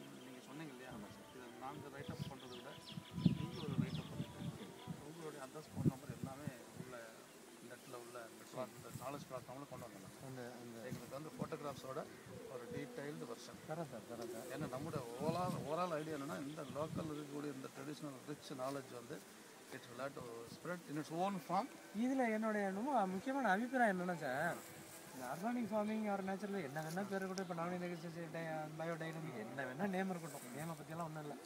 நீங்கள் சொன்னீங்க இல்லையா, இதை நாங்கள் ரைட்டப் பண்ணுறதை விட நீங்கள் ஒரு ரைட்டப் பண்ணிட்டு உங்களுடைய அட்ரஸ் ஃபோன் நம்பர் எல்லாமே உள்ள நெட்டில் உள்ள இந்த நாலேஜ் பிளாட்ஃபார்மில் கொண்டு வந்துடலாம். அந்த எங்களுக்கு வந்து ஃபோட்டோகிராஃப்ஸோட ஒரு டீட்டெயில்டு வெர்ஷன் தரேன் சார். ஏன்னா நம்முடைய ஓவரால் ஐடியா என்னென்னா இந்த லோக்கல் இருக்கக்கூடிய இந்த ட்ரெடிஷ்னல் ரிச் நாலேஜ் வந்து it's will have to spread in its own form. இதில் என்னுடைய ரொம்ப முக்கியமான அபிப்பிராயம் என்னென்னா சார், இந்த ஆர்கானிக் ஃபார்மிங் ஆர் நேச்சுரல் என்ன வேணால் பேர் இருக்கட்டும், இப்போ நான் பயோடைனமிக் என்ன வேணால் நேம் இருக்கட்டும், நேமை பற்றியெல்லாம் ஒன்றும் இல்லை.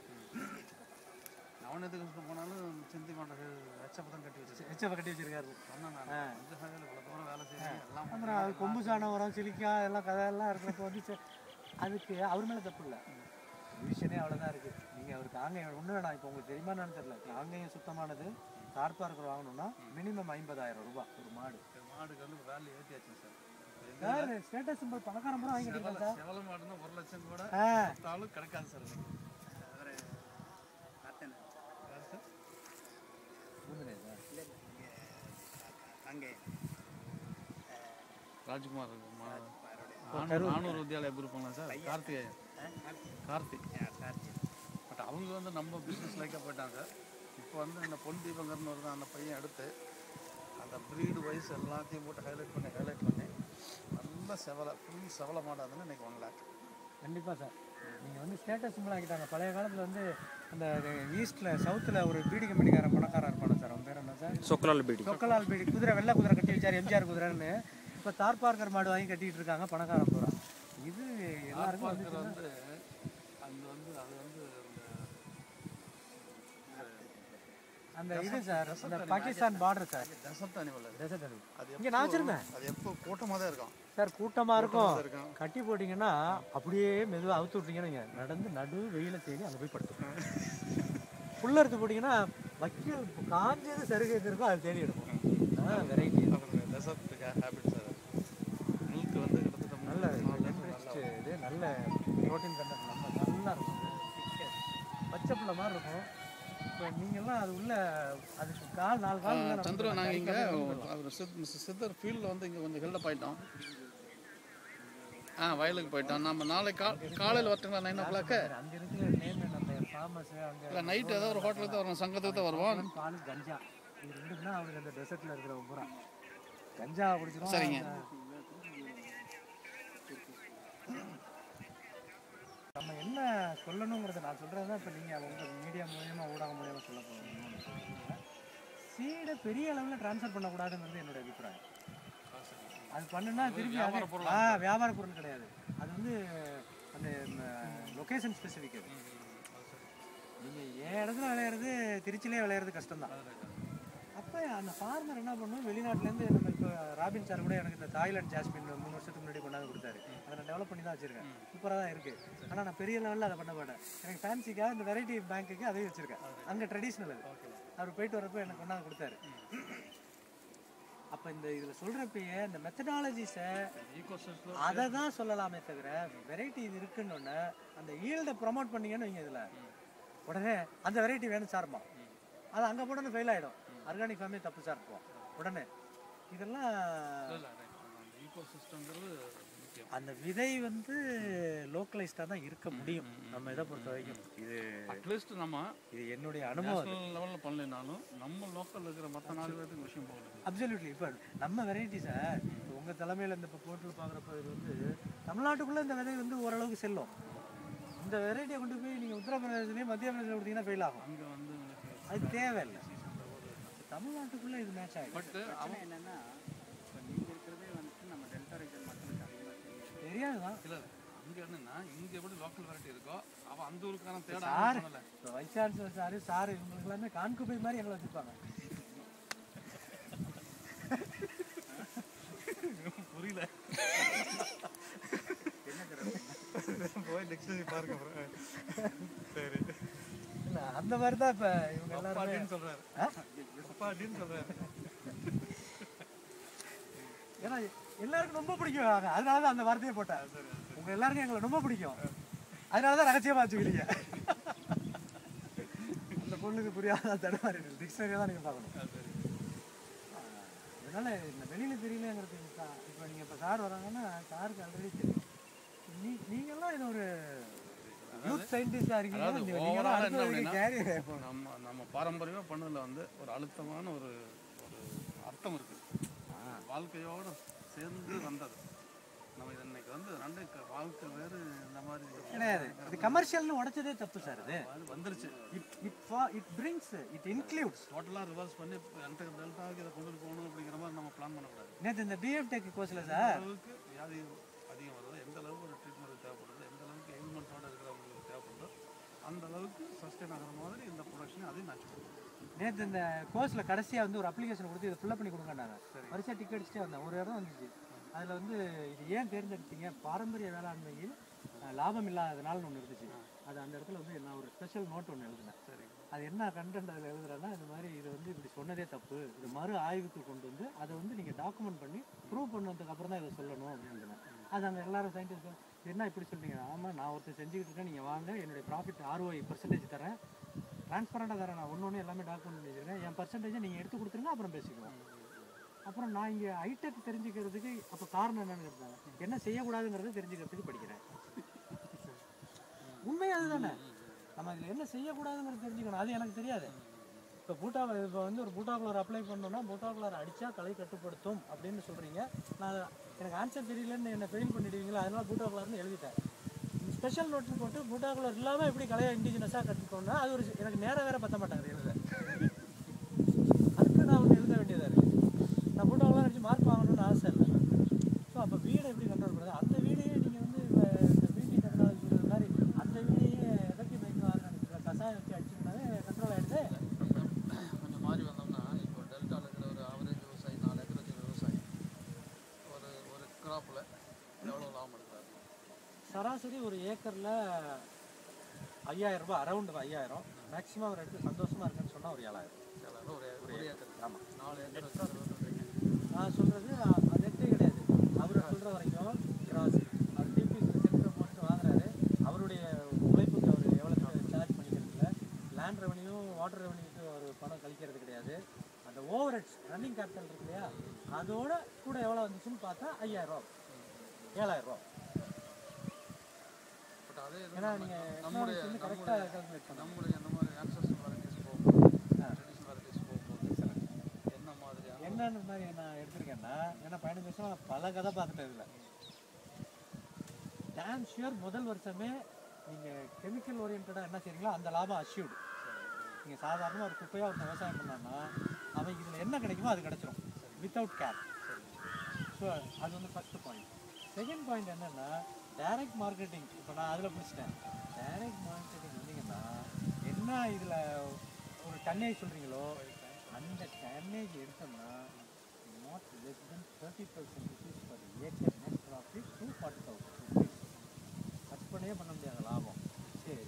நவநீதகிருஷ்ண போனாலும் சிந்தி மாட்டது ஹெச்எப் தான் கட்டி வச்சு ஹெச்எஃப் கட்டி வச்சிருக்காரு. சொன்னேன் நான் இந்த ஃபேமிலியில் இவ்வளோ தூரம் வேலை செய்யறேன் எல்லாம் அப்புறம் அது கொம்பு சாணம் வரும், சிலிக்கா எல்லாம் கதையெல்லாம் இருக்கிறப்போ வந்து அதுக்கு அவர் மேலே தப்பு இல்லை. விஷயனே அவ்வளோதான் இருக்குது. நீங்கள் அவர் காங்கையம் ஒன்றும் வேணாம். இப்போ உங்களுக்கு தெரியுமா என்னன்னு தெரியல, காங்கையம் சுத்தமானது தார்பாக இருக்கிற வாங்கணும்னா மினிமம் 50,000 ரூபாய் ஒரு மாடு. மாடுக்கு வந்து வேலை ஏற்றியாச்சுங்க சார். சார் ஸ்டேட்டஸ் சிம்பிள் பணக்காரன் பூரா வாங்கி கட்டிருக்கேன் சார். செவல மாடுனா 1 லட்சம் கூட ஆளும் கிடைக்காது சார். அவரை பார்த்தேன் சார் அங்கே ராஜ்குமார் நானூறு வித்யாலயா எப்படி இருப்பாங்களா சார்? கார்த்திகேயன் கார்த்திக். பட் அவங்க வந்து நம்ம பிஸ்னஸ் லைக்காக போயிட்டாங்க. இப்போ வந்து அந்த பொன் தீபங்கர்னு வருது, அந்த பையன் எடுத்து அந்த ப்ரீடு வைஸ் எல்லாத்தையும் போட்டு ஹைலைட் பண்ணி நல்ல ஃபுல் செவலை மாடாதுன்னு இன்றைக்கி 1 lakh. கண்டிப்பாக சார். நீங்கள் வந்து ஸ்டேட்டஸ் சிம்பிள் ஆக்கிட்டாங்க. பழைய காலத்தில் வந்து அந்த ஈஸ்ட்டில் சவுத்தில் ஒரு பீடி கம்பெனிக்காரன் பணக்காரன் இருப்பானு சார். அவன் பேர் என்ன சார்? சொக்கலால் பீடி. குதிரை வெள்ளை குதிரை கட்டி வச்சார், எம்ஜிஆர் குதிரைன்னு. இப்போ தார்பார்க்கர் மாடு வாங்கி கட்டிகிட்டு இருக்காங்க பணக்காரன் பூரா. இது எல்லாருக்கும் வந்து அந்த இது சார், அந்த Pakistan border sir, desert animal. அது இங்கே நான் வச்சிருந்தேன். அது எப்போ கூட்டமாக தான் இருக்கும் சார். கூட்டமாக இருக்கும். கட்டி போட்டிங்கன்னா அப்படியே மெதுவாக அவுத்து விட்டீங்கன்னு நீங்கள் நடந்து நடு வெயில தேடி அங்கே போய் படுத்துக்கணும். ஃபுல்லாக எடுத்து போட்டிங்கன்னா வைக்க காஞ்சது சருகைக்கு இருக்கும், அதை தேடி எடுக்கும். Variety desert habit sir. Milk வந்து கிட்டத்தட்ட நல்ல இது நல்ல ப்ரோட்டீன் கண்டென்ட் நல்லா இருக்கும். பச்சை பிள்ளை மாதிரி இருக்கும். இப்போ நீங்கள்லாம் அது உள்ள அதுக்கு 4 கால் சந்திர நாங்கள் இங்கே அவர் சித்தர் ஃபீல்டில் வந்து இங்கே கொஞ்சம் ஹெல்டப் ஆகிட்டோம். வயலுக்கு போயிட்டோம். நம்ம நாளைக்கு காலையில் வரட்டுங்களா 9 o'clock? அங்கே இருக்கிற நேம் அந்த ஃபார்மஸ் அங்கே இல்லை நைட்டு ஏதோ ஒரு ஹோட்டலுக்கு தான் வரும், சங்கத்துக்கு தான் வருவோம். பால் கஞ்சா இது ரெண்டுக்குன்னா அவருக்கு அந்த டெசர்ட்டில் இருக்கிற பூரா கஞ்சா குடிச்சிடும். சரிங்க. நம்ம என்ன சொல்லணுங்கிறத நான் சொல்கிறது தான். இப்போ நீங்கள் உங்கள் மீடியா மூலியமாக ஊடகம் மூலியமாக சொல்ல போகிறோம். சீடை பெரிய அளவில் ட்ரான்ஸ்ஃபர் பண்ணக்கூடாதுங்கிறது என்னோட அபிப்பிராயம். அது பண்ணுன்னா திரும்பி வியாபார பொருள் கிடையாது. அது வந்து அந்த லொக்கேஷன் ஸ்பெசிஃபிக். அது நீங்கள் என் இடத்துல விளையிறது திருச்சிலே விளையிறது கஷ்டம்தான். அப்போ அந்த ஃபார்மர் என்ன பண்ணும், வெளிநாட்டிலேருந்து நம்ம இப்போ ராபின் சார் கூட எனக்கு இந்த தாய்லாந்து ஜாஸ்மின் 3 வருஷத்துக்கு முன்னாடி கொண்டாந்து கொடுத்தாரு. அதை நான் டெவலப் பண்ணி தான் வச்சுருக்கேன். சூப்பராக தான் இருக்குது. ஆனால் நான் பெரிய லெவலில் அதை பண்ண மாட்டேன். எனக்கு ஃபேன்சிக்காக இந்த வெரைட்டி பேங்க்குக்கு அதையும் வச்சுருக்கேன். அங்கே ட்ரெடிஷ்னல் அது. அவர் போயிட்டு வரப்போ எனக்கு கொண்டாந்து கொடுத்தாரு. அப்போ இந்த இதில் சொல்கிறப்பயே இந்த மெத்தடாலஜிஸை அதை தான் சொல்லலாமே தவிர வெரைட்டி இது இருக்குன்னு அந்த ஈல்டை ப்ரொமோட் பண்ணிங்கன்னு வைங்க. இதில் உடனே அந்த வெரைட்டி வேணும் சார்மா, அது அங்கே போடனே ஃபெயில் ஆகிடும். ஆர்கானிக் ஃபார்மே தப்பு சார் இருப்போம் உடனே. இதெல்லாம் அந்த விதை வந்து லோக்கலைஸ்டாக தான் இருக்க முடியும் நம்ம இதை பொறுத்த வரைக்கும். இது அட்லீஸ்ட் நம்ம இது என்னுடைய அனுபவம். லெவலில் பண்ணலைனாலும் நம்ம லோக்கலில் இருக்கிற மற்ற 4 பேருக்கு விஷயம் போகுது. அப்சல்யூட்லி. இப்போ நம்ம வெரைட்டி சார் உங்கள் தலைமையில் இந்த இப்போ போர்ட்டல் பார்க்குறப்ப இது வந்து தமிழ்நாட்டுக்குள்ளே இந்த விதை வந்து ஓரளவுக்கு செல்லும். இந்த வெரைட்டியை கொண்டு போய் நீங்கள் உத்தரப்பிரதேசத்துலேயும் மத்திய பிரதேசத்தில் கொடுத்தீங்கன்னா ஃபெயில் ஆகும். அங்கே வந்து அது தேவையில்லை. தமிழ்நாட்டுக்குள்ளே இது மேட்ச் ஆகிடும். பட் அவன் என்னென்னா இப்போ நீங்கள் இருக்கிறதே வந்துட்டு நம்ம டெல்டா ரீஜன் மக்களுக்கு அதிகமாக தெரியாது தான். இல்லை அங்கே என்னன்னா இங்கே எப்படி லோக்கல் வெரைட்டி இருக்கோ அவன் அந்த ஊருக்கான தேட சார் இப்போ வைஸ் சான்சலர் சார் இவங்களுக்கு எல்லாமே கான்குபை மாதிரி எங்களை வச்சுருப்பாங்க. புரியல. போய் டிக்ஷனரி பாருங்க. சரி இல்லை அந்த மாதிரி தான் இப்போ இவங்க எல்லாரும் சொல்கிறாரு. ஏன்னா எல்லாருக்கும் ரொம்ப பிடிக்கும். அதனால தான் அந்த வார்த்தையை போட்டேன். உங்க எல்லாருக்கும் எங்களை ரொம்ப பிடிக்கும், அதனால தான் ரகசியமா வச்சுக்கிறீங்க. அந்த பொண்ணுக்கு புரியாத தடுமாறி டிக்ஷனரியை தான் நீங்கள் பார்க்கணும். அதனால இந்த வெளியில் தெரியலங்கிறது இப்போ நீங்கள் இப்போ சார் வராங்கன்னா சாருக்கு ஆல்ரெடி தெரியும். நீங்கள்லாம் இது ஒரு யூத் சயின்டிஸ்டாக இருக்கீங்க. நம்ம பாரம்பரியமாக பண்ணதில் வந்து ஒரு அழுத்தமான ஒரு அர்த்தம் இருக்குது. வாழ்க்கையோடு சேர்ந்து வந்தது. நம்ம இது இன்னைக்கு வந்து ரெண்டு வாழ்க்கை வேறு இந்த மாதிரி கிடையாது. இது கமர்ஷியல்னு உடைச்சதே தப்பு சார். இது வந்துருச்சு. இட் பிரிங்ஸ் இட் இன்க்ளூட்ஸ் டோட்டலாக ரிவர்ஸ் பண்ணி டெல்டாவுக்கு இதை கொண்டு போகணும் அப்படிங்கிற மாதிரி நம்ம பிளான் பண்ணக்கூடாது. நேற்று இந்த பிஎஃப் டெக் கோர்ஸில் சார் அளவுக்கு வியாதி அதிகம் வருது, எந்த அளவுக்கு ஒரு ட்ரீட்மெண்ட் தேவைப்படுது, எந்த அளவுக்கு எலிமெண்ட்ஸோடு இருக்கிறவங்களுக்கு தேவைப்படுதோ அந்த அளவுக்கு சஸ்டெயின் ஆகிற மாதிரி இந்த ப்ரொடக்ஷனை அதையும் மேட்ச் பண்ணுவோம். நேற்று இந்த கோர்ஸில் கடைசியாக வந்து ஒரு அப்ளிகேஷன் கொடுத்து இதை ஃபில்அப் பண்ணி கொடுங்கன்னாங்க. வரிசையாக டிக்கெட் அடிச்சுட்டே வந்தேன். ஒரு இடம் வந்துச்சு. அதில் வந்து இது ஏன் தேர்ந்தெடுத்தீங்க, பாரம்பரிய வேளாண்மையில் லாபம் இல்லாததுனால ஒன்று இருந்துச்சு. அது அந்த இடத்துல வந்து நான் ஒரு ஸ்பெஷல் நோட் ஒன்று எழுதினேன். சரி, அது என்ன கண்டென்ட் அதில் எழுதுறேன்னா, இந்த மாதிரி இது வந்து இப்படி சொன்னதே தப்பு, இது மறு ஆய்வுக்கு கொண்டு வந்து அதை வந்து நீங்கள் டாக்குமெண்ட் பண்ணி ப்ரூவ் பண்ணதுக்கு அப்புறம் தான் இதை சொல்லணும் அப்படின்னு. அது அங்கே எல்லாரும் சயின்டிஸ்ட் என்ன இப்படி சொல்லிட்டீங்க. ஆமாம், நான் ஒருத்தர் செஞ்சுக்கிட்டு இருக்கேன், நீங்கள் வாங்க, என்னுடைய ப்ராஃபிட் ROI % தரேன், ட்ரான்ஸ்பரண்டாக தரேன், நான் ஒன்று எல்லாமே டாக்குமெண்ட் பண்ணி வச்சுருக்கேன், என் பர்சன்டேஜை நீங்கள் எடுத்து கொடுத்துருங்க, அப்புறம் பேசிக்கலாம். அப்புறம் நான் இங்கே ஹைடெக் தெரிஞ்சுக்கிறதுக்கு அப்போ காரணம் என்னன்னு கேட்டாங்க. என்ன செய்யக்கூடாதுங்கிறத தெரிஞ்சுக்கிறதுக்கு படிக்கிறேன். உண்மை அதுதானே. நம்ம இதில் என்ன செய்யக்கூடாதுங்கிறது தெரிஞ்சுக்கணும். அது எனக்கு தெரியாது. இப்போ வந்து ஒரு பூட்டாகுலர் அப்ளை பண்ணோன்னா பூட்டாகுலர் அடித்தா களை கட்டுப்படுத்தும் அப்படின்னு சொல்கிறீங்க. நான் எனக்கு ஆன்சர் தெரியலன்னு என்னை ஃபெயில் பண்ணிடுவீங்களா, அதனால பூட்டாகுலர்னு எழுதிட்டேன். ஸ்பெஷல் நோட்னு போட்டு பூட்டாகுலர் இல்லாமல் எப்படி கலையை இண்டிஜினஸாக கற்றுக்கணும்னா அது ஒரு எனக்கு நேரம் வேறு பற்ற மாட்டாங்க எழுத. அதுக்கு நான் ஒன்று எழுத வேண்டியதாக இருக்குது. நான் பூட்டாகுலர் அடித்து மார்க் வாங்கணும்னு ஆசை இல்லை. ஸோ அப்போ வீடை எப்படி கண்ட்ரோல் பண்ணுறது, அந்த வீடையே நீங்கள் வந்து இந்த பிடி டெக்னாலஜி சொல்கிற மாதிரி அந்த வீடையே எதற்கு பைக் வாங்க கசாயம் வச்சு அடிச்சுனாலே கண்ட்ரோல் ஆகிடுது. கொஞ்சம் மாறி வந்தோம்னா இப்போ டெல்டாவில் இருக்கிற ஒரு ஆவரேஜ் விவசாயி 4 ஏக்கர் வச்சுக்கிற விவசாயி ஒரு கிராப்பில் எவ்வளோ லாபம் எடுக்கிறாரு? சராசரி ஒரு ஏக்கரில் 5000 ரூபாய், அரௌண்ட் 5000. மேக்ஸிமம் ஒரு இடத்துல சந்தோஷமாக இருக்குன்னு சொன்னால் ஒரு 7000 ஒரு ஏக்கர். ஆமாம், 4 ஏக்கர் வச்சுருக்கீங்க. நான் சொல்கிறது நெட்டே கிடையாது. அவர் சொல்கிற வரைக்கும் கிராஸ் அவர் டிபிஎஸ் சென்டர் போட்டு வாங்குறாரு. அவருடைய உழைப்புக்கு அவர் எவ்வளோ சார்ஜ் பண்ணிக்கிறதுல லேண்ட் ரெவன்யூ வாட்டர் ரெவன்யூக்கு அவர் பணம் கழிக்கிறது கிடையாது. அந்த ஓவர் ஹெட்ஸ் ரன்னிங் கேபிட்டல் இருக்கு இல்லையா, அதோட கூட எவ்வளோ வந்துச்சுன்னு பார்த்தா 5000 ரூபா 7000 ரூபா. பட் அதே ஏன்னா நீங்கள் நம்முடைய கரெக்டாக கால்குலேட் பண்ண நம்முடைய இந்த மாதிரி ஆன்சஸ்டல் வெரைட்டிஸ் போகும்போது ட்ரெடிஷ்னல் வெரைட்டிஸ் போகும்போது என்ன மாதிரியான என்னென்ன மாதிரி நான் எடுத்திருக்கேன்னா, ஏன்னா 15 வருஷம் பல கதை பார்த்துட்டேன். இதில் டேம் ஷியூர் முதல் வருஷமே நீங்கள் கெமிக்கல் ஓரியன்டாக என்ன செய்றீங்களோ அந்த லாபம் அஷ்யூர்டு. நீங்கள் சாதாரணமாக ஒரு குப்பையாக ஒரு விவசாயம் பண்ணான்னா அவன் இதில் என்ன கிடைக்குமோ அது கிடச்சிரும் வித்தவுட் கேர். ஸோ அது வந்து ஃபஸ்ட்டு பாயிண்ட். செகண்ட் பாயிண்ட் என்னென்னா டைரக்ட் மார்க்கெட்டிங். இப்போ நான் அதில் பிடிச்சிட்டேன். டைரக்ட் மார்க்கெட்டிங் வந்தீங்கன்னா என்ன இதில் ஒரு டன்னேஜ் சொல்கிறீங்களோ அந்த டன்னேஜ் எடுத்தோம்னா not less then 30% rupees per acre net profit 240,000 rupees. கற்பனையே பண்ண முடியாத லாபம். சரி,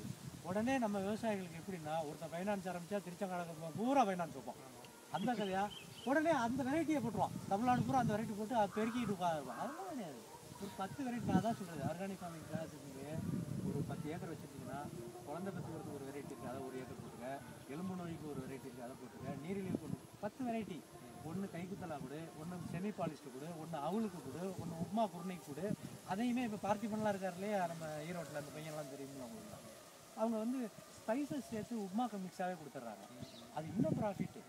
உடனே நம்ம விவசாயிகளுக்கு எப்படின்னா ஒருத்தன் ஃபைனான்ஸ் ஆரம்பித்தா திருச்செங்கோடு பூரா ஃபைனான்ஸ் வைப்போம். அந்த கதையா உடனே அந்த வெரைட்டியை போட்டுருவான். தமிழ்நாடு பூரா அந்த வெரைட்டி போட்டு அதை பெருக்கிட்டு உட்காந்துருவான். அதெல்லாம் கிடையாது. ஒரு 10 வெரைட்டி, நான் தான் சொல்கிறது, ஆர்கானிக் ஃபார்மிங் கிளாஸ் ஒரு 10 ஏக்கர் வச்சுருந்தீங்கன்னா குழந்தை பத்துக்கிறதுக்கு ஒரு வெரைட்டி இருக்குது, அதை 1 ஏக்கர் போட்டுக்க. எலும்பு நோய்க்கு ஒரு வெரைட்டி இருக்குது, அதை போட்டுக்க. நீரிழிவு கொண்டு 10 வெரைட்டி. ஒன்று கைக்குத்தலா கொடு, ஒன்று செமி பாலிஸ்ட்டு கொடு, ஒன்று அவளுக்கு கொடு, ஒன்று உப்மா குருணைக்கு கொடு. அதையுமே இப்போ பார்த்திபன்லாம் இருக்கார் இல்லையா நம்ம ஈரோட்டில், அந்த பையன்லாம் தெரியுங்களா அவங்களுக்கு, அவங்க வந்து ஸ்பைசஸ் சேர்த்து உப்மாக்கு மிக்ஸாகவே கொடுத்துட்றாங்க. அது இன்னும் ப்ராஃபிட்டு.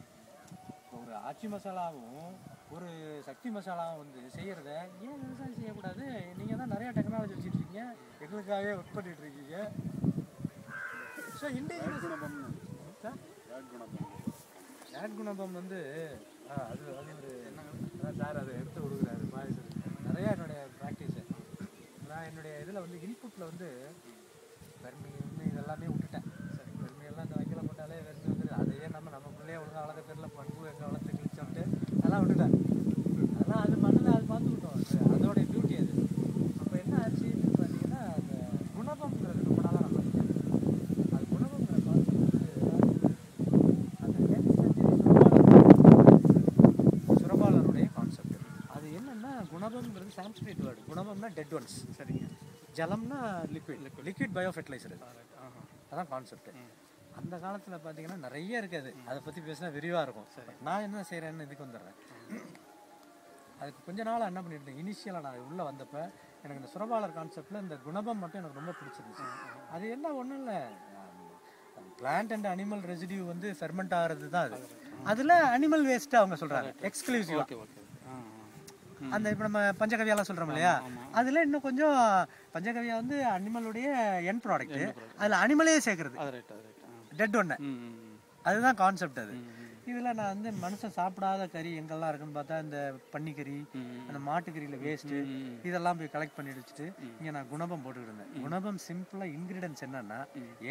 ஒரு ஆச்சி மசாலாவும் ஒரு சக்தி மசாலாவும் வந்து செய்கிறத ஏன் விவசாயம் செய்யக்கூடாது? நீங்கள் தான் நிறையா டெக்னாலஜி வச்சுருக்கீங்க, எங்களுக்காகவே ஒர்க் பண்ணிகிட்ருக்கீங்க. ஸோ இண்டிஜினஸ் சார் ஆட் குணபம் வந்து அது ஒரு என்ன சார் அதை எடுத்து கொடுக்குறாரு பாய்ஸ். நிறையா என்னுடைய ப்ராக்டிஸு. நான் என்னுடைய இதில் வந்து இன்புட்டில் வந்து வெர்மி இதெல்லாமே விட்டுட்டேன். சரி, வெர்மியெல்லாம் இந்த வைக்கல போட்டாலே வெர்மி வந்துடுது. அதையே நம்ம பிள்ளைய ஒழுங்காக வளர்க்க தெரியல, பண்பு எங்கே வளர்த்து கிழிச்சோன்ட்டு அதெல்லாம் விட்டுட்டேன். அதெல்லாம் அது மண்ணில் அது பார்த்துக்கிட்டோம். அதோடைய டியூட்டி அது. அப்போ என்ன ஆச்சுன்னு பார்த்தீங்கன்னா அந்த குணபம்ங்கிறது ரொம்ப நாளாக நான் படித்தேன். அது குணபங்கிற கான்செப்ட் அந்த 10th century சுரபாலருடைய கான்செப்ட். அது என்னென்னா குணபம்ங்கிறது சான்ஸ்கிரிட் வேர்டு. குணபம்னா டெட் ஒன்ஸ். சரிங்க. ஜலம்னா லிக்விட் பயோ ஃபெர்டிலைசர். அதான் கான்செப்ட். அந்த காலத்தில் பார்த்தீங்கன்னா நிறைய இருக்குது, அதை பற்றி பேசினா விரிவாக இருக்கும். நான் என்ன செய்கிறேன்னு இதுக்கு வந்துடுறேன். அதுக்கு கொஞ்ச நாளாக என்ன பண்ணியிருந்தேன், இனிஷியலாக நான் உள்ளே வந்தப்போ எனக்கு இந்த சுரபாலர் கான்செப்டில் இந்த குணபம் மட்டும் எனக்கு ரொம்ப பிடிச்சிருந்துச்சு. அது என்ன ஒன்றும் இல்லை, பிளான்ட் அண்ட் அனிமல் ரெசிடியூ வந்து ஃபெர்மெண்ட் ஆகிறது தான் அது. அதில் அனிமல் வேஸ்ட்டு அவங்க சொல்கிறாங்க எக்ஸ்க்ளூசிவாக. அந்த இப்போ நம்ம பஞ்சகவியாலாம் சொல்கிறோம் இல்லையா, அதில் இன்னும் கொஞ்சம் பஞ்சகவியா வந்து அனிமலுடைய என் ப்ராடக்ட், அதில் அனிமலே சேர்க்குறது, டெட் ஒன்று, அதுதான் கான்செப்ட். அது இதில் நான் வந்து மனுஷன் சாப்பிடாத கறி எங்கெல்லாம் இருக்குன்னு பார்த்தா இந்த பன்னிக்கறி, அந்த மாட்டுக்கறியில் வேஸ்ட்டு இதெல்லாம் போய் கலெக்ட் பண்ணி வச்சுட்டு இங்கே நான் குணபம் போட்டுக்கிட்டு இருந்தேன். குணபம் சிம்பிளாக இன்க்ரீடியன்ஸ் என்னன்னா,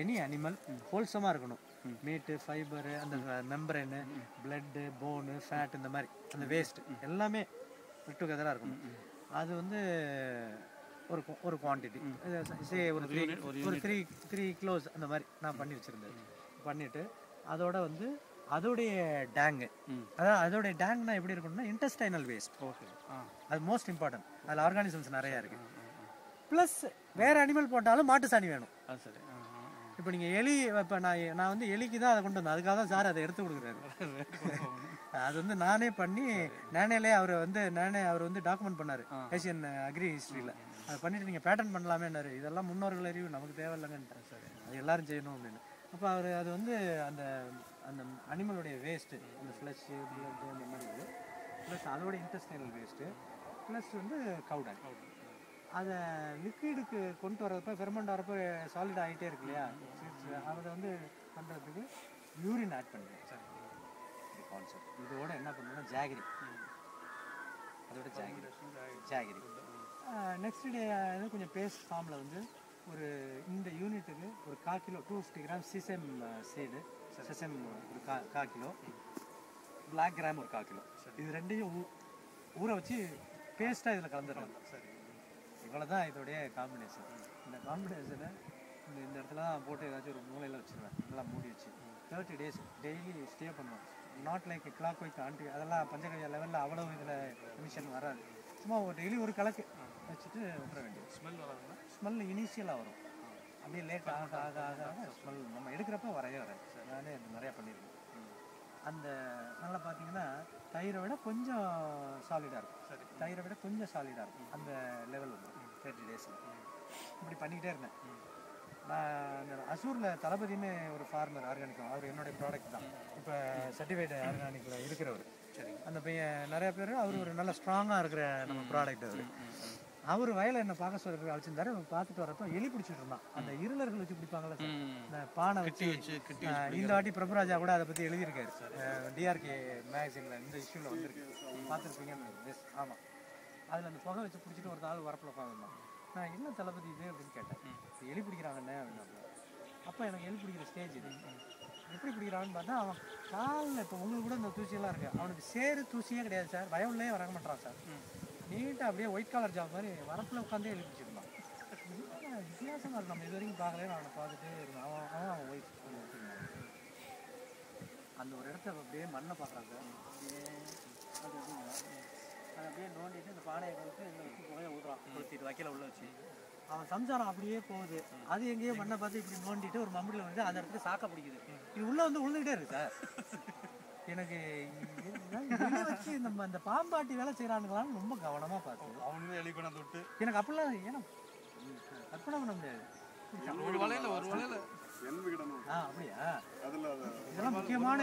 எனி அனிமல் ஹோல்சமாக இருக்கணும். மீட்டு, ஃபைபரு, அந்த மெம்பரேனு, பிளட்டு, போனு, ஃபேட், இந்த மாதிரி அந்த வேஸ்ட் எல்லாமே டுகெதராக இருக்கணும். அது வந்து ஒரு ஒரு குவான்டிட்டி ஒரு த்ரீ கிலோஸ் அந்த மாதிரி நான் பண்ணி வச்சுருந்தேன். பண்ணிவிட்டு அதோட வந்து அதோடைய டேங்கு, அதாவது அதோடைய டேங்க்னா எப்படி இருக்கணும்னா இன்டெஸ்டைனல் வேஸ்ட். அது மோஸ்ட் இம்பார்ட்டன்ட். அதில் ஆர்கானிசம்ஸ் நிறையா இருக்குது. ப்ளஸ் வேறு அனிமல் போட்டாலும் மாட்டு சாணி வேணும். இப்போ நீங்கள் எலி, இப்போ நான் வந்து எலிக்கு தான் அதை கொண்டு வந்தேன். அதுக்காக தான் சார் அதை எடுத்து கொடுக்குறாரு. அது வந்து நானே பண்ணி நானே அவர் வந்து டாக்குமெண்ட் பண்ணார் ஏஷியன் அக்ரி ஹிஸ்ட்ரியில். அதை பண்ணிவிட்டு நீங்கள் பேட்டர்ன் பண்ணலாமேன்னாரு. இதெல்லாம் முன்னோர்கள் அறிவு, நமக்கு தேவையில்லைங்கன்றார் சார், அது எல்லோரும் செய்யணும் அப்படின்னு. அப்போ அவர் அது வந்து அந்த அந்த அனிமலுடைய வேஸ்ட்டு, அந்த ஃப்ளஷ்ஷு, பிளட்டு, அந்த மாதிரி இது, ப்ளஸ் அதோட இன்டெஸ்டைனல் வேஸ்ட்டு, ப்ளஸ் வந்து கவுடன், அதை லிக்விடுக்கு கொண்டு வரப்போ ஃபெர்மெண்ட் வரப்போ சாலிட் ஆகிட்டே இருக்கு இல்லையா, அதை வந்து பண்ணுறதுக்கு யூரின் ஆட் பண்ணுறேன் சார். இது கான்செப்ட். இதோட என்ன பண்ணுறோன்னா ஜாகிரி, அதோட ஜாகிரி நெக்ஸ்ட் டே கொஞ்சம் பேஸ்ட் ஃபார்மில் வந்து ஒரு இந்த யூனிட்டுக்கு ஒரு 1/4 கிலோ 250 கிராம் சிசெம் சீடு, செசம் ஒரு 1/4 கிலோ, பிளாக் கிராம் ஒரு 1/4 கிலோ, இது ரெண்டையும் ஊற வச்சு பேஸ்ட்டாக இதில் கலந்துடுறாங்க. சரி, இவ்வளோ தான் இதோடைய காம்பினேஷன். இந்த காம்பினேஷனை இந்த இடத்துல தான் போட்டு ஏதாச்சும் ஒரு மூலையில் வச்சுருவேன், நல்லா மூடி வச்சு 30 days டெய்லி ஸ்டே பண்ணுவேன். நாட் லைக் கிளாக் வைக் ஆண்டி, அதெல்லாம் பஞ்சகவியா லெவலில் அவ்வளோ இதில் எமிஷன் வராது. சும்மா ஒரு டெய்லி ஒரு கலக்கு வச்சுட்டு விட்டுற வேண்டியது. ஸ்மெல் வராதுன்னா ஸ்மெல் இனிஷியலாக வரும், அப்படியே லேட் ஆக ஆக ஆக ஆக ஸ்மெல் நம்ம எடுக்கிறப்ப வரவே வராது. நானே அது நிறையா பண்ணியிருக்கேன். அந்த நல்லா பார்த்தீங்கன்னா தயிரை விட கொஞ்சம் சாலிடாக இருக்கும். சரி, தயிரை விட கொஞ்சம் சாலிடாக இருக்கும். அந்த லெவல் வந்து 30 days இப்படி பண்ணிக்கிட்டே இருந்தேன். நான் இந்த அசூரில் தளபதினு ஒரு ஃபார்மர் ஆர்கானிக், அவர் என்னுடைய ப்ராடக்ட் தான், இப்போ சர்டிஃபைடு ஆர்கானிக்கில் இருக்கிறவர். சரி, அந்த பையன் நிறைய பேர், அவர் ஒரு நல்ல ஸ்ட்ராங்காக இருக்கிற நம்ம ப்ராடக்ட். அவர் வயலை என்ன பார்க்க சொல்லி அழைச்சிருந்தாரு. பார்த்துட்டு வரப்போ எலி பிடிச்சிட்டு இருந்தான். அந்த இருளர்கள் வச்சு பிடிப்பாங்கல்ல, இந்த பானை வச்சு. இந்த வாட்டி பிரபுராஜா கூட அதை பற்றி எழுதியிருக்காரு டிஆர்கே மேகசினில், இந்த இஷ்யூவில் வந்திருக்கு, பார்த்துருப்பீங்கன்னு. ஆமாம், அதில் அந்த புகை வச்சு பிடிச்சிட்டு ஒரு நாள் வரப்பில் உட்காந்துருந்தான். நான் என்ன தளபதி இது அப்படின்னு கேட்டேன். எலி பிடிக்கிறாங்கண்ணே அப்படின்னு. அப்போ எனக்கு எலி பிடிக்கிற ஸ்டேஜ் இது. எப்படி பிடிக்கிறான்னு பார்த்தா, அவன் காலில் இப்போ உங்களுக்கு கூட இந்த தூசியெல்லாம் இருக்குது, அவனுக்கு சேரு தூசியே கிடையாது சார், வயவுள்ளே வர மாட்டான் சார், நீட்டாக அப்படியே ஒயிட் கலர் ஜாப் மாதிரி வரப்பில் உட்காந்தே எலி பிடிச்சிருந்தான். வித்தியாசமாக இருக்கும், நம்ம இது வரைக்கும் பார்க்கல. அவனை பார்த்துட்டே இருந்தான். அவன் ஒயிட் அந்த ஒரு இடத்த அப்படியே மண்ணை பார்க்குறாங்க. அதை அப்படியே நோண்டிட்டு இந்த பானையை கொடுத்து இதில் வச்சு புகையை ஊதுறான், கொடுத்துட்டு வைக்கல உள்ள வச்சு. அவன் சம்சாரம் அப்படியே போகுது. அது எங்கேயோ மண்ணை பார்த்து இப்படி நோண்டிட்டு ஒரு மம்படியில் வந்து அந்த இடத்துல சாக்கா பிடிக்குது. இது உள்ளே வந்து உழுந்துக்கிட்டே இருக்கு சார். எனக்கு வச்சு நம்ம அந்த பாம்பாட்டி வேலை செய்கிறானுங்களான்னு ரொம்ப கவனமாக பார்த்து அவனுமே எலி கொண்டாந்து விட்டு எனக்கு அப்பெல்லாம் ஏன்னா கற்பனை பண்ண முடியாது. ஒரு வலையில் அப்படியா? இதெல்லாம் முக்கியமான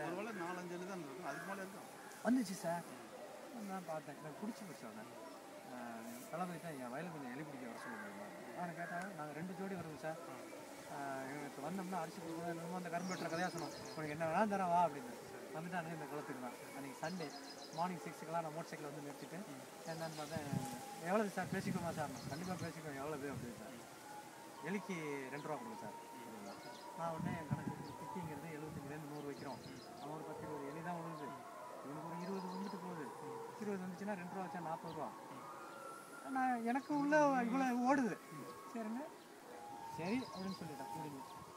ஒரு வலை 4-5 எலி தான் இருக்கும், அதுக்கு மேலே இருக்கும் வந்துச்சு சார். நான் பார்த்தேன், எனக்கு பிடிச்சி போச்சோன்னே தளபதி தான் என் வயலில் கொஞ்சம் எலி பிடிக்க வர சொல்லுங்க. அவனை கேட்டாங்க, நாங்கள் 2 ஜோடி வருவோம் சார், எனக்கு வந்தோம்னா அரிசி கொடுக்கணும், என்னமோ அந்த கரும்பு வெட்டுற கதையாக சொன்னோம், உனக்கு என்ன வேணாலும் தரேன் வா அப்படின்னு. வந்துட்டாங்க இந்த குளத்துக்கு தான். அன்றைக்கி சண்டே மார்னிங் 6 நான் மோட்டர் சைக்கிள் வந்து நிறுத்திட்டு என்னன்னு பார்த்தேன், எவ்வளோ சார் பேசிக்கோமா சார்? கண்டிப்பாக பேசிக்கோங்க, எவ்வளோ அப்படின்னு சார். எலிக்கு 2 ரூபா கொடுங்க சார். நான் உடனே கணக்கு குட்டிங்கிறது 75லேருந்து 100 வைக்கிறோம். அவன் ஒரு 10-20 எலி தான் விழுது, இவனுக்கு ஒரு 20 வந்துட்டு போகுது. 20 வந்துச்சுன்னா 2 ரூபா வச்சா 40 ரூபா. நான் எனக்கு உள்ள இவ்வளோ ஓடுது. சரிங்க சரி அப்படின்னு சொல்லிட்டேன்.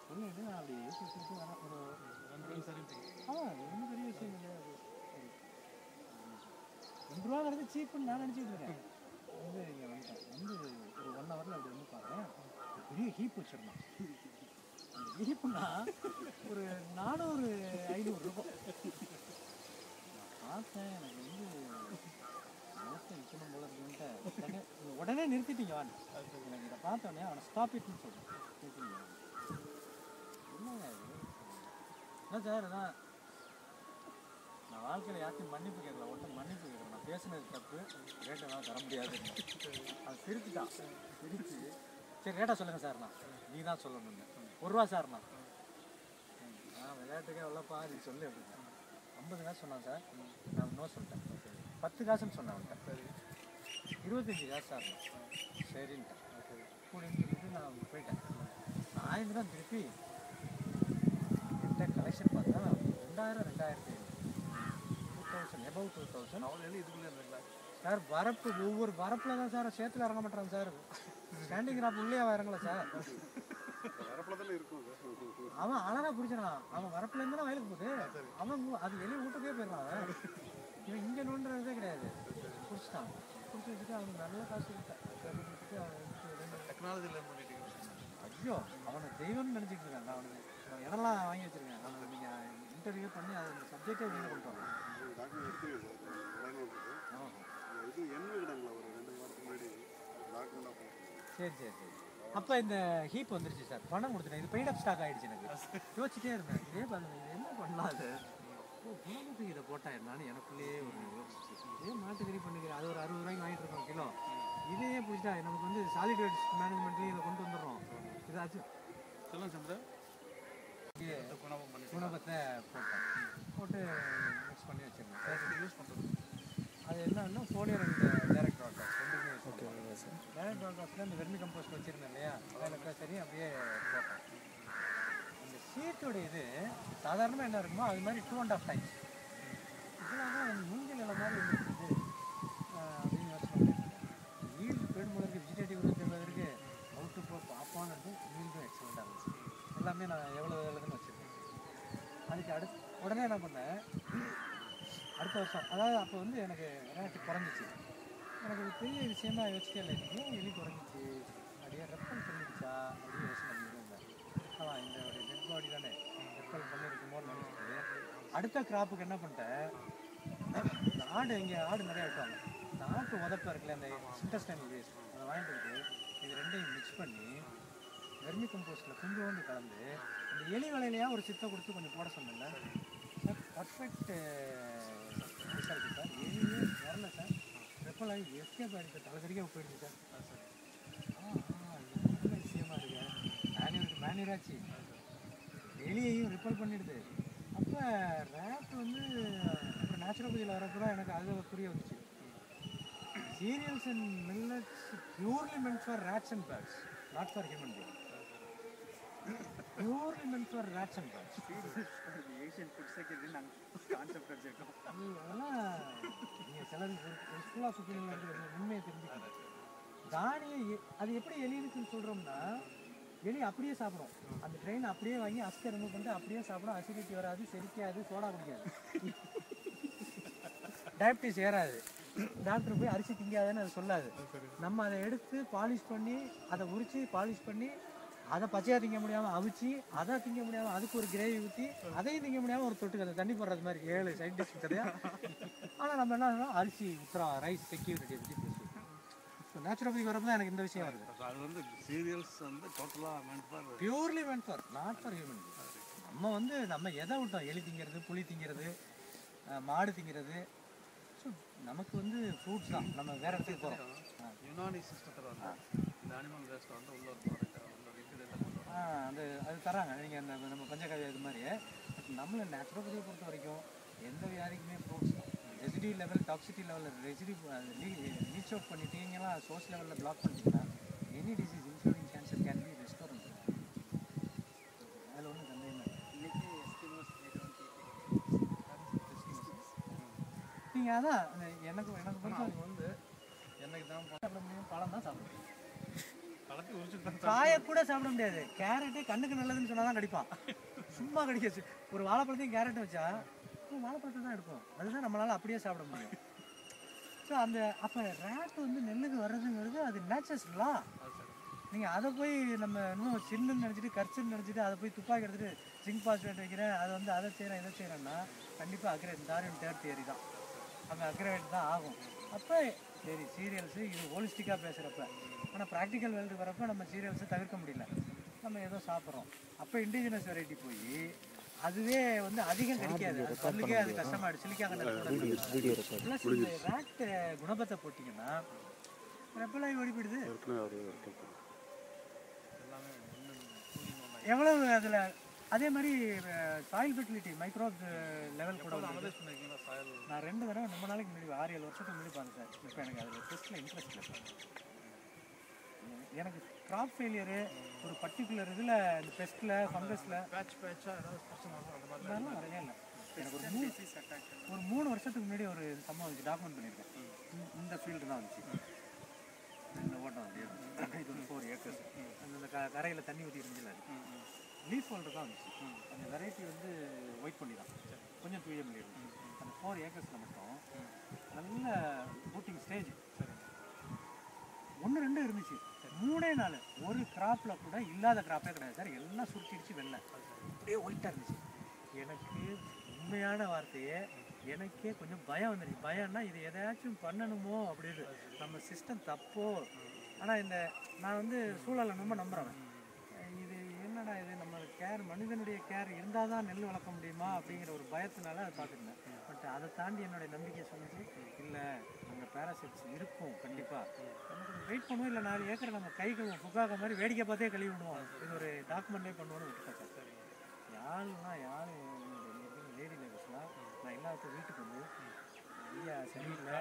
சொல்லிட்டு நான் அப்படியே சுற்றிட்டு வரேன். ஒரு 2 சரி ஒன்றும் பெரிய விஷயம் கிடையாது. சரி 2 ரூபாங்கிறது சீப்புன்னு நான் நினச்சிட்டு இருக்கேன். வந்து இங்கே வந்துட்டேன். வந்து ஒரு 1 ஹவரில் அப்படி வந்து பாருங்க, பெரிய ஹீப் வச்சிருந்தான். அந்த ஹீப்புன்னா ஒரு 400-500 இருக்கும். பார்த்தேன், எனக்கு வந்து மனசை விற்கணும் போல இருக்குன்ட்டு உடனே நிறுத்திட்டீங்க வான்னு. எனக்கு இதை பார்த்தோன்னே அவனை ஸ்டாப் இட்னு சொல்கிறேன். நிறுத்திங்க என்னங்க என்ன சார்? அதான் நான் வாழ்க்கையில் யாருக்கும் மன்னிப்பு கேட்கல, ஒன்றும் மன்னிப்பு கேட்குறேன். நான் பேசுனது தப்பு, ரேட்டெல்லாம் தர முடியாது. அவன் சிரிச்சுட்டான். சிரிச்சு சரி ரேட்டா சொல்லுங்கள் சார்ண்ணா, நீ தான் சொல்லணும்னு. 1 ரூபா சார்ண்ணா. விளையாட்டுக்கே எவ்வளோப்பா நீ சொல்லு அப்படின்னா 50 காசு சொன்னான் சார். நான் நோ சொல்லிட்டேன். 10 காசுன்னு சொன்னேன் அவன்கிட்ட. சரி 25 காசு சார்ண்ணா. சரின்ட்டேன். கூடின்னு சொல்லிட்டு நான் போயிட்டேன். சாயந்தரம் திருப்பி என்கிட்ட கலெக்ஷன் பார்த்தா 2000 2000 எபவ் 2000 அவ்வளோ இதுக்குள்ளே இருந்தீங்களா சார். வரப்பு ஒவ்வொரு வரப்பில் தான் சார் சேத்துல இறங்க மாட்டாங்க சார். ஸ்டாண்டிங் ராப் உள்ளே இறங்கல சார். வரப்பில் தானே இருக்கும். அவன் அழகாக பிடிச்சிடான். அவன் வரப்புலேருந்து தான் வயலுக்கு போகுது. அவன் அது வெளியே வீட்டுக்கே போயிடறான். இவன் இங்கே நோண்டுறதே கிடையாது. பிடிச்சிட்டான். பிடிச்சி வச்சுட்டு அவனுக்கு நல்ல காசு கொடுத்தேன். டெக்னாலஜியில் பண்ணிட்டீங்க. ஐயோ அவனை தெய்வம்னு நினச்சிட்டு இருக்காங்க. அவனுக்கு இடம்லாம் வாங்கி வச்சுருக்கேன். அவனுக்கு நீங்கள் இன்டர்வியூ பண்ணி அதை அந்த சப்ஜெக்டே வெளியே கொண்டு வரலாம். சரி சரி சரி. அப்போ இந்த ஹீப் வந்துருச்சு சார். பணம் கொடுத்துட்டேன். இது பெய்ட் அப் ஸ்டாக் ஆகிடுச்சு. எனக்கு யோசிச்சுட்டே இருந்தேன். இதே பாருங்க இது என்ன பண்ணலாம். அது குழம்புக்கு இதை போட்டா என்னான்னு எனக்குள்ளேயே ஒரு யோசிச்சு இதே மாட்டுக்கறி பண்ணிக்கிறேன். அது ஒரு 60 ரூபாய்க்கு வாங்கிட்டு இருக்கோம் கிலோ. இதையே பிடிச்சிட்டா நமக்கு வந்து சாலிட் வேஸ்ட் மேனேஜ்மெண்ட்லேயும் இதை கொண்டு வந்துடுறோம். இதாச்சும் சொல்லுங்கள் சார். குணபத்தை போட்டேன். போட்டு மிக்ஸ் பண்ணி வச்சுருந்தேன். யூஸ் பண்ணுறது அது என்னன்னா ஃபோலியர் அண்ட் டைரக்ட் ப்ராட்காஸ்ட் ரெண்டுமே ஓகே சார். டைரக்ட் ப்ராட்காஸ்ட்டில் இந்த வெர்மி கம்போஸ்ட் வச்சுருந்தேன் இல்லையா, அதில் சரி அப்படியே போட்டேன். அந்த சீட்டோட இது சாதாரணமாக என்ன இருக்குமோ அது மாதிரி 2.5 டைம்ஸ் இதெல்லாம் மூங்கில் இலை மாதிரி இருந்துருக்குது அப்படின்னு யோசனை. ஈல்டு பேடு மூலருக்கு வெஜிடேட்டிவ் உரம் தேவைக்கு அவுட்டு போ பார்ப்பான்னு ஈல்டும் எக்ஸலண்ட்டாக இருந்துச்சு. எல்லாமே நான் எவ்வளோ எழுதுன்னு வச்சுருக்கேன். அதுக்கு உடனே என்ன பண்ணேன், அடுத்த வருஷம் அதாவது அப்போ வந்து எனக்கு ரேட்டு குறைஞ்சிச்சு. எனக்கு ஒரு பெரிய விஷயமா யோசிக்கவே இல்லை. ஏன் எலி குறைஞ்சிச்சு அப்படியே ரெப்பல் பண்ணிடுச்சா அப்படின்னு யோசனை பண்ணியிருந்தேன். ஆமாம் இந்த ஒரு டெட் பாடி தானே ரெப்பல் பண்ணியிருக்குமோன்னு நினச்சிட்டு அடுத்த கிராப்புக்கு என்ன பண்ணிட்டேன், இந்த ஆடு இங்கே ஆடு நிறையா வெட்டுவாங்க. இந்த ஆட்டு உதப்ப இருக்குல்ல அந்த இன்டெஸ்டைனல் வேஸ்ட் அதை வாங்கிட்டு வந்து இது ரெண்டையும் மிக்ஸ் பண்ணி வெர்மி கம்போஸ்ட்டில் கொஞ்சோண்டு கலந்து இந்த எலி வலையிலையா ஒரு சித்தை கொடுத்து கொஞ்சம் போட சொன்னேன்ல சார். Perfect result sir. எலியே வரல சார். ரெப்பல் ஆகி எஸ்கேப் ஆகிடுச்சு. தலைக்கறிக்க போயிடுச்சு சார். நல்ல விஷயமா இருக்கு. மேனூராச்சு எலியையும் ரிப்பல் பண்ணிடுது. அப்போ ரேட் வந்து அப்புறம் நேச்சுரோபதியில் வரப்போ தான் எனக்கு அது புரிய வந்துச்சு. Serials and millets purely meant for rates and birds, not for human being. Purely meant for rates and birds. Asian food security நாங்கள் கான்செப்ட் வச்சுருக்கோம். அதெல்லாம் நீங்கள் சிலர் ஃபுல்லாக சுற்றினில் இருக்கிற உண்மையை தெரிஞ்சுக்கணும். தானியம் அது எப்படி எலின்னு சொல்கிறோம்னா எலி அப்படியே சாப்பிடும். அந்த ட்ரெயின் அப்படியே வாங்கி அஸ்கை ரிமூவ் பண்ணிட்டு அப்படியே சாப்பிடும். அசிடிட்டி வராது, செரிக்காது, சோடா குடிக்காது, டயபிட்டிஸ் ஏறாது. டாக்டர் போய் அரிசி திங்காதுன்னு அது சொல்லாது. நம்ம அதை எடுத்து பாலிஷ் பண்ணி அதை உரித்து பாலிஷ் பண்ணி அதை பச்சையாக திங்க முடியாமல் அவிச்சு அதை திங்க முடியாமல் அதுக்கு ஒரு கிரேவி ஊற்றி அதையும் திங்க முடியாமல் ஒரு தொட்டுக்கு அதை தண்ணி போடுறது மாதிரி 7 சைட் டிஷ் கதையா. ஆனால் நம்ம என்ன பண்ணோம், அரிசி உத்தரா ரைஸ் செக்யூரிட்டியை பற்றி பேசுவோம். ஸோ நேச்சுரோபதிக்கு வரப்போ தான் எனக்கு இந்த விஷயம் வருது. அது வந்து சீரியல்ஸ் வந்து டோட்டலாக meant for purely meant for not for human. நம்ம வந்து நம்ம எதை விட்டோம், எலி திங்கிறது, புளி திங்கிறது, மாடு திங்கிறது. ஸோ நமக்கு வந்து ஃப்ரூட்ஸ் தான். நம்ம வேறு இடத்துக்கு போகிறோம். யுனானி சிஸ்டத்தில் வந்து இந்த அனிமல் வேஸ்ட்டை வந்து உள்ள ஒரு ப்ராடக்டாக உள்ள இன்க்ரீடியண்ட்டாக அந்த அது தராங்க. நீங்கள் அந்த நம்ம பஞ்சகாவியம் இது மாதிரி. நம்மளை நேச்சுரோபதியை பொறுத்த வரைக்கும் எந்த வியாதிக்குமே ஃப்ரூட்ஸ் தான். ரெசிடி லெவல், டாக்ஸிட்டி லெவலில் ரெசிடி ரீச் அவுட் பண்ணிட்டீங்கன்னா சோர்ஸ் லெவலில் பிளாக் பண்ணிட்டீங்கன்னா any disease including cancer can be restore. அதில் ஒன்றும் சந்தேகமே இல்லை. நீங்கள் அதான் எனக்கு பொறுத்த வந்து என்னைக்கு தான் சாப்பிட முடியும், பழம் தான் சாப்பிட முடியும். பழத்தை உரிச்சுட்டு தான் காயை கூட சாப்பிட முடியாது. கேரட்டு கண்ணுக்கு நல்லதுன்னு சொன்னால் தான் கடிப்பான். சும்மா கடிக்காச்சு. ஒரு வாழைப்பழத்தையும் கேரட்டை வச்சா வாழைப்பழத்தை தான் எடுப்போம். அதுதான் நம்மளால் அப்படியே சாப்பிட முடியும். ஸோ அந்த அப்போ ரேட் வந்து நெல்லுக்கு வர்றதுங்கிறது அது நேச்சர்ஸ் லா. நீங்கள் அதை போய் நம்ம இன்னும் சின்னுன்னு நினச்சிட்டு கர்ச்சுன்னு நினச்சிட்டு அதை போய் துப்பாக்கி எடுத்துகிட்டு ஜிங்க் பாஸ்பேட் வைக்கிறேன், அதை வந்து அதை செய்கிறேன் இதை செய்கிறேன்னா கண்டிப்பாக அக்ரேட் தாரியம் தேர்ட் தியரி தான். அங்கே அக்ரேட் தான் ஆகும். அப்போ சரி சீரியல்ஸு இது ஹோலிஸ்டிக்காக பேசுகிறப்ப. ஆனால் ப்ராக்டிக்கல் வேர்ல்டு வரப்போ நம்ம சீரியல்ஸை தவிர்க்க முடியல. நம்ம ஏதோ சாப்பிட்றோம். அப்போ இண்டிஜினஸ் வெரைட்டி போய் அதுவே வந்து அதிகம் கிடைக்காது. அது பல்லுக்கே அது கஷ்டமாயிடுச்சு. சிலிக்கா கண்டல் ப்ளஸ் இந்த ரேட் குணபத்தை போட்டிங்கன்னா ரெப்பலாகி ஓடிப்பிடுது. எவ்வளவு அதில் அதே மாதிரி சாயில் ஃபெர்டிலிட்டி மைக்ரோப் லெவல் கூட நான் 2 தடவை ரொம்ப நாளைக்கு முன்னாடி 6-7 வருஷத்துக்கு முன்னாடி பார்த்தேன் சார். இப்போ எனக்கு அதில் டெஸ்ட்டில் இன்ட்ரெஸ்ட் இல்லை சார். எனக்கு கிராப் ஃபெயிலியரு ஒரு பர்டிகுலர் இதில் இந்த பெஸ்ட்டில் ஃபங்கஸில் அதெல்லாம் நிறையா இல்லை. எனக்கு ஒரு 3 வருஷத்துக்கு முன்னாடி ஒரு சம்பவம் வந்துச்சு, டாக்குமெண்ட் பண்ணியிருக்கேன். இந்த ஃபீல்டு தான் வந்துச்சு. இந்த ஓட்டம் வந்து இது வந்து 4 ஏக்கர்ஸ் அந்த கரையில் தண்ணி ஊற்றி இருந்துச்சு. லீஃப் ஹோல்டர் தான் வந்துச்சு. அந்த வெரைட்டி வந்து ஒயிட் பண்ணி தான் கொஞ்சம் தூய முடியாது. அந்த 4 ஏக்கர்ஸில் மட்டும் நல்ல பூட்டிங் ஸ்டேஜ் 1-2 இருந்துச்சு. 3 நாள் ஒரு கிராப்பில் கூட இல்லாத கிராப்பே கிடையாது சார். எல்லாம் சுருட்டிடுச்சு வெள்ளை அப்படியே ஒயிட்டாக இருந்துச்சு. எனக்கு உண்மையான வார்த்தையே எனக்கே கொஞ்சம் பயம் வந்துடுச்சு. பயம்னா இது எதையாச்சும் பண்ணணுமோ அப்படின்னு நம்ம சிஸ்டம் தப்போ. ஆனால் இந்த நான் வந்து சூழலை ரொம்ப நம்புகிறேன். இது என்னடா இது நம்ம கேர் மனிதனுடைய கேர் இருந்தால் தான் நெல் வளர்க்க முடியுமா அப்படிங்கிற ஒரு பயத்தினால அதை பார்த்துருந்தேன். பட் அதை தாண்டி என்னுடைய நம்பிக்கை சொன்னது இல்லை, அங்கே பேராசைட்ஸ் இருக்கும் கண்டிப்பாக. நம்ம கொஞ்சம் வெயிட் பண்ணுவோம். இல்லை 4 ஏக்கரை நம்ம கை கழுவோம் புக்காக மாதிரி வேடிக்கை பார்த்தே கழுவி விடுவோம். இது ஒரு டாக்குமெண்ட்டே பண்ணுவோன்னு விட்டுட்டேன் சார். யாருன்னா யார் லேடி லேபர்ஸ்லாம் நான் எல்லாத்தையும் வீட்டுக்கு வந்து ஐயா சரியில்லை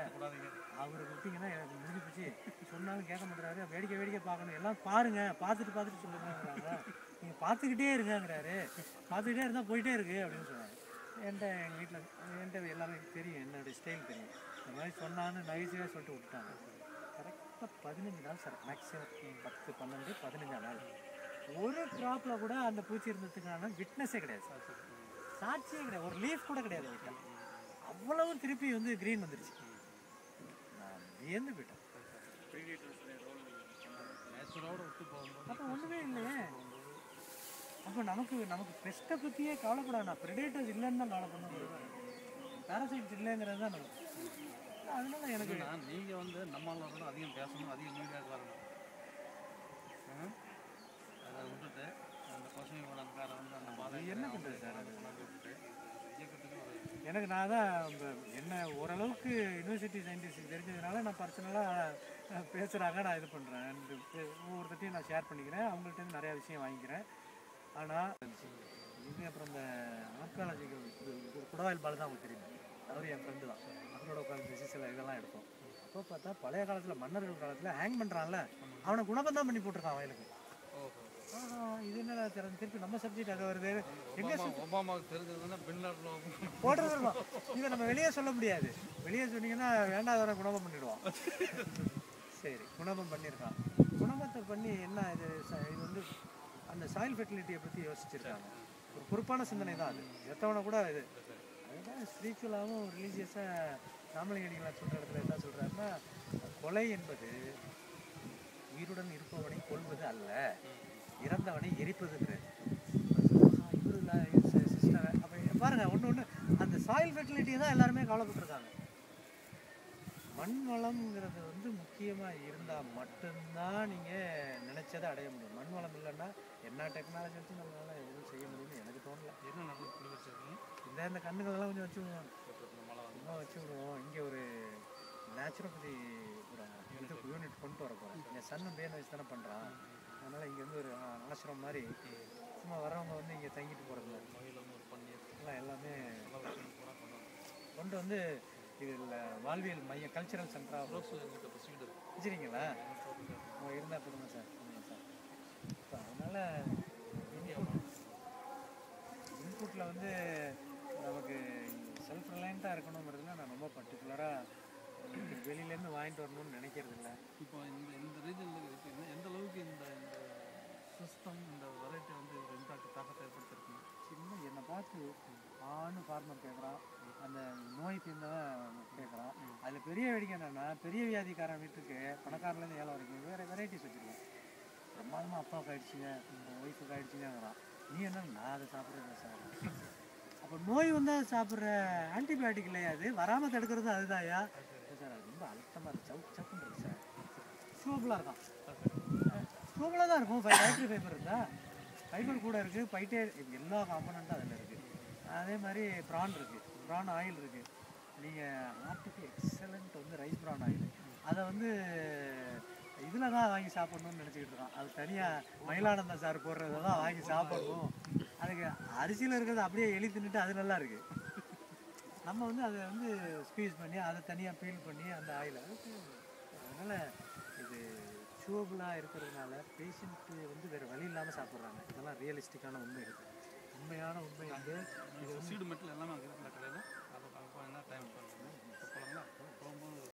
அவர் விட்டிங்கன்னா எனக்கு முடிஞ்சு போச்சு சொன்னாலும் கேட்க மாட்டுறாரு. வேடிக்கை பார்க்கணும், எல்லாம் பார்த்துட்டு சொல்லுங்கிறாங்க. நீங்கள் பார்த்துக்கிட்டே இருங்கிறாரு. பார்த்துக்கிட்டே இருந்தால் போயிட்டே இருக்கு அப்படின்னு சொன்னாங்க. என்கிட்ட எங்கள் வீட்டில் என்கிட்ட எல்லாமே தெரியும், என்னுடைய ஸ்டைல் தெரியும். இந்த மாதிரி சொன்னான்னு நகைச்சுவையாக சொல்லிட்டு விட்டுட்டாங்க. கரெக்டாக 15 நாள் சார், மேக்ஸிமம் 10, 12, 15 நாள் ஒரு க்ராப்பில் கூட அந்த பூச்சி இருந்ததுக்கான விட்னஸே கிடையாது சார். சாட்சியே கிடையாது, ஒரு லீஃப் கூட கிடையாது வீட்டில். அவ்வளவு திருப்பி வந்து க்ரீன் வந்துடுச்சு. நான் வியந்து போயிட்டேன். அப்போ ஒன்றுமே இல்லையே. அப்போ நமக்கு பெஸ்ட்டை பற்றியே கவலைப்படாது. நான் ப்ரெடேட்டர்ஸ் இல்லைன்னு தான் கவலைப்படணும். பேராசைட்ஸ் இல்லைங்கிறது தான் நமக்கு. அதனால எனக்கு நீங்கள் வந்து நம்மளால அதிகம் பேசணும், அதிகம் மீடியாவுக்கு வரணும். அதை விட்டுட்டு அந்த பசுமை வளர்க்கார வந்து அந்த பாதை என்ன பண்ணுறது சார்? அது விட்டுட்டு இயக்கத்துக்கு எனக்கு நான் தான் என்ன ஓரளவுக்கு யூனிவர்சிட்டி சயின்டிஸ்ட் தெரிஞ்சதுனால நான் பர்சனலாக பேசுகிறாங்க, நான் இது பண்ணுறேன். ஒவ்வொருத்தையும் நான் ஷேர் பண்ணிக்கிறேன், அவங்கள்ட்ட நிறையா விஷயம் வாங்கிக்கிறேன். ஆனால் இது அப்புறம் இந்த ஆர்காலஜிக்கல் குடவாயில் பால் தான் அவங்களுக்கு தெரியும். அவர் என் ஃப்ரெண்டு தான். அவரோட உட்காந்து சில இதெல்லாம் எடுப்போம். அப்போ பார்த்தா பழைய காலத்தில் மன்னர்கள் காலத்தில் ஹேங் பண்ணுறான்ல, அவனை குணபம் தான் பண்ணி போட்டிருக்கான் வயலுக்கு. இது என்ன திருப்பி நம்ம சப்ஜெக்ட் அது வருது. எங்கே ஒபாமாவுக்கு தெரிஞ்சதுன்னா போடுறது இதை நம்ம வெளியே சொல்ல முடியாது. வெளியே சொன்னீங்கன்னா வேண்டாதவரை குணபம் பண்ணிடுவான். சரி, குணபம் பண்ணியிருக்கான். குணபத்தை பண்ணி என்ன இது வந்து அந்த சாயில் ஃபெர்டிலிட்டியை பற்றி யோசிச்சிருக்காங்க. ஒரு பொறுப்பான சிந்தனை தான் அது. எத்தவனை கூட இது அதுதான் ஸ்பிரிச்சுவலாகவும் ரிலீஜியஸாக ராமலிங்கடிகளாக சொல்கிற இடத்துல என்ன சொல்கிறாருன்னா, கொலை என்பது உயிருடன் இருப்பவனை கொள்வது அல்ல, இறந்தவனை எரிப்பதுங்கிறது. இவர் சிஸ்டர் அப்போ பாருங்க, ஒன்று அந்த சாயில் ஃபெர்டிலிட்டியை தான் எல்லாருமே கவலைப்பட்டிருக்காங்க. மண் வளம்ங்கிறது வந்து முக்கியமாக இருந்தால் மட்டும்தான் நீங்கள் நினச்சதை அடைய முடியும். மண் வளம் இல்லைன்னா என்ன டெக்னாலஜி வச்சு நம்மளால் எதுவும் செய்ய முடியும்னு எனக்கு தோணலை. என்ன நல்லா புள்ளி வச்சிருக்கீங்க? இந்த கண்ணுகளெல்லாம் கொஞ்சம் வச்சு விடுவோம், சும்மா வச்சு விடுவோம். இங்கே ஒரு நேச்சுரோபதி ஒரு யூனிட் கொண்டு வர போகிறேன். என் சன்னு பேன் வச்சு தானே பண்ணுறான். அதனால் இங்கே வந்து ஒரு ஆசிரம் மாதிரி சும்மா வரவங்க வந்து இங்கே தங்கிட்டு போகிறது எல்லாம் எல்லாமே கொண்டு வந்து இதில் வாழ்வியல் மையம் கல்ச்சரல் சென்டராக வச்சுருக்கீங்களா? இருந்தால் கொடுங்க சார், கொடுங்க சார். இப்போ அதனால் இன்புட்டில் வந்து நமக்கு செல்ஃப் ரிலையண்ட்டாக இருக்கணுங்கிறதுல நான் ரொம்ப பர்டிகுலராக வெளியிலேருந்து வாங்கிட்டு வரணும்னு நினைக்கிறது இல்லை. இப்போ இந்த ரீஜனில் எந்த அளவுக்கு இந்த சிஸ்டம் இந்த வெரைட்டி வந்து இம்பாக்ட் தாக்கத்தை ஏற்படுத்திருக்குங்க? சின்ன என்னை பார்த்து ஆணு ஃபார்மர் கேட்குறான், அந்த நோய் தீர்ந்தவன் கேட்குறான். அதில் பெரிய வேடிக்கை என்னென்னா, பெரிய வியாதிக்காரன் வீட்டுக்கு பணக்காரலேருந்து ஏழை வரைக்கும் வேறு வெரைட்டிஸ் வச்சுருக்கேன். பிரமாதமாக அப்பாவுக்கு ஆகிடுச்சிங்க, ஒய்ஃபுக்கு ஆகிடுச்சிங்கிறான். நீ என்ன? நான் அதை சாப்பிட்றேன் சார். அப்போ நோய் வந்து சாப்பிட்ற ஆன்டிபயோட்டிக் இல்லையா? அது வராமல் தடுக்கிறது அதுதான்யா சார். அது ரொம்ப அழுத்தமாக இருக்குது, சப்புன்னு இருக்குது சார். ஸ்லோபுளாக இருக்கான், ஸ்லோபுளாக தான் இருக்கும். ஃபைபர் இருந்தால் ஃபைபர் கூட இருக்குது, பைட்டே எல்லா காம்பனண்ட்டும் அதில் இருக்குது. அதே மாதிரி ப்ரான் இருக்குது, ப்ரான் ஆயில் இருக்குது. நீங்கள் ஹார்ட்டுக்கு எக்ஸலண்ட் வந்து ரைஸ் ப்ரான் ஆயில். அதை வந்து இதில் தான் வாங்கி சாப்பிட்ணுன்னு நினச்சிக்கிட்டு இருக்கோம். அது தனியாக மயிலானந்தா சார் போடுறத தான் வாங்கி சாப்பிடணும். அதுக்கு அரிசியில் இருக்கிறது அப்படியே எலி தின்னுட்டு அது நல்லா இருக்குது. நம்ம வந்து அதை வந்து ஸ்குவீஸ் பண்ணி அதை தனியாக பீல் பண்ணி அந்த ஆயிலை அதனால் இது ஷூவபுளாக இருக்கிறதுனால பேஷண்ட்டு வந்து வேறு வழி இல்லாமல் சாப்பிட்றாங்க. இதெல்லாம் ரியலிஸ்டிக்கான உண்மை இருக்குது. உண்மையான உண்மை வந்து சீடு மெட்டல் எல்லாமே அங்கே இருக்குல்ல கடையில். அதை என்ன டைம் போகலாங்களா போகும்போது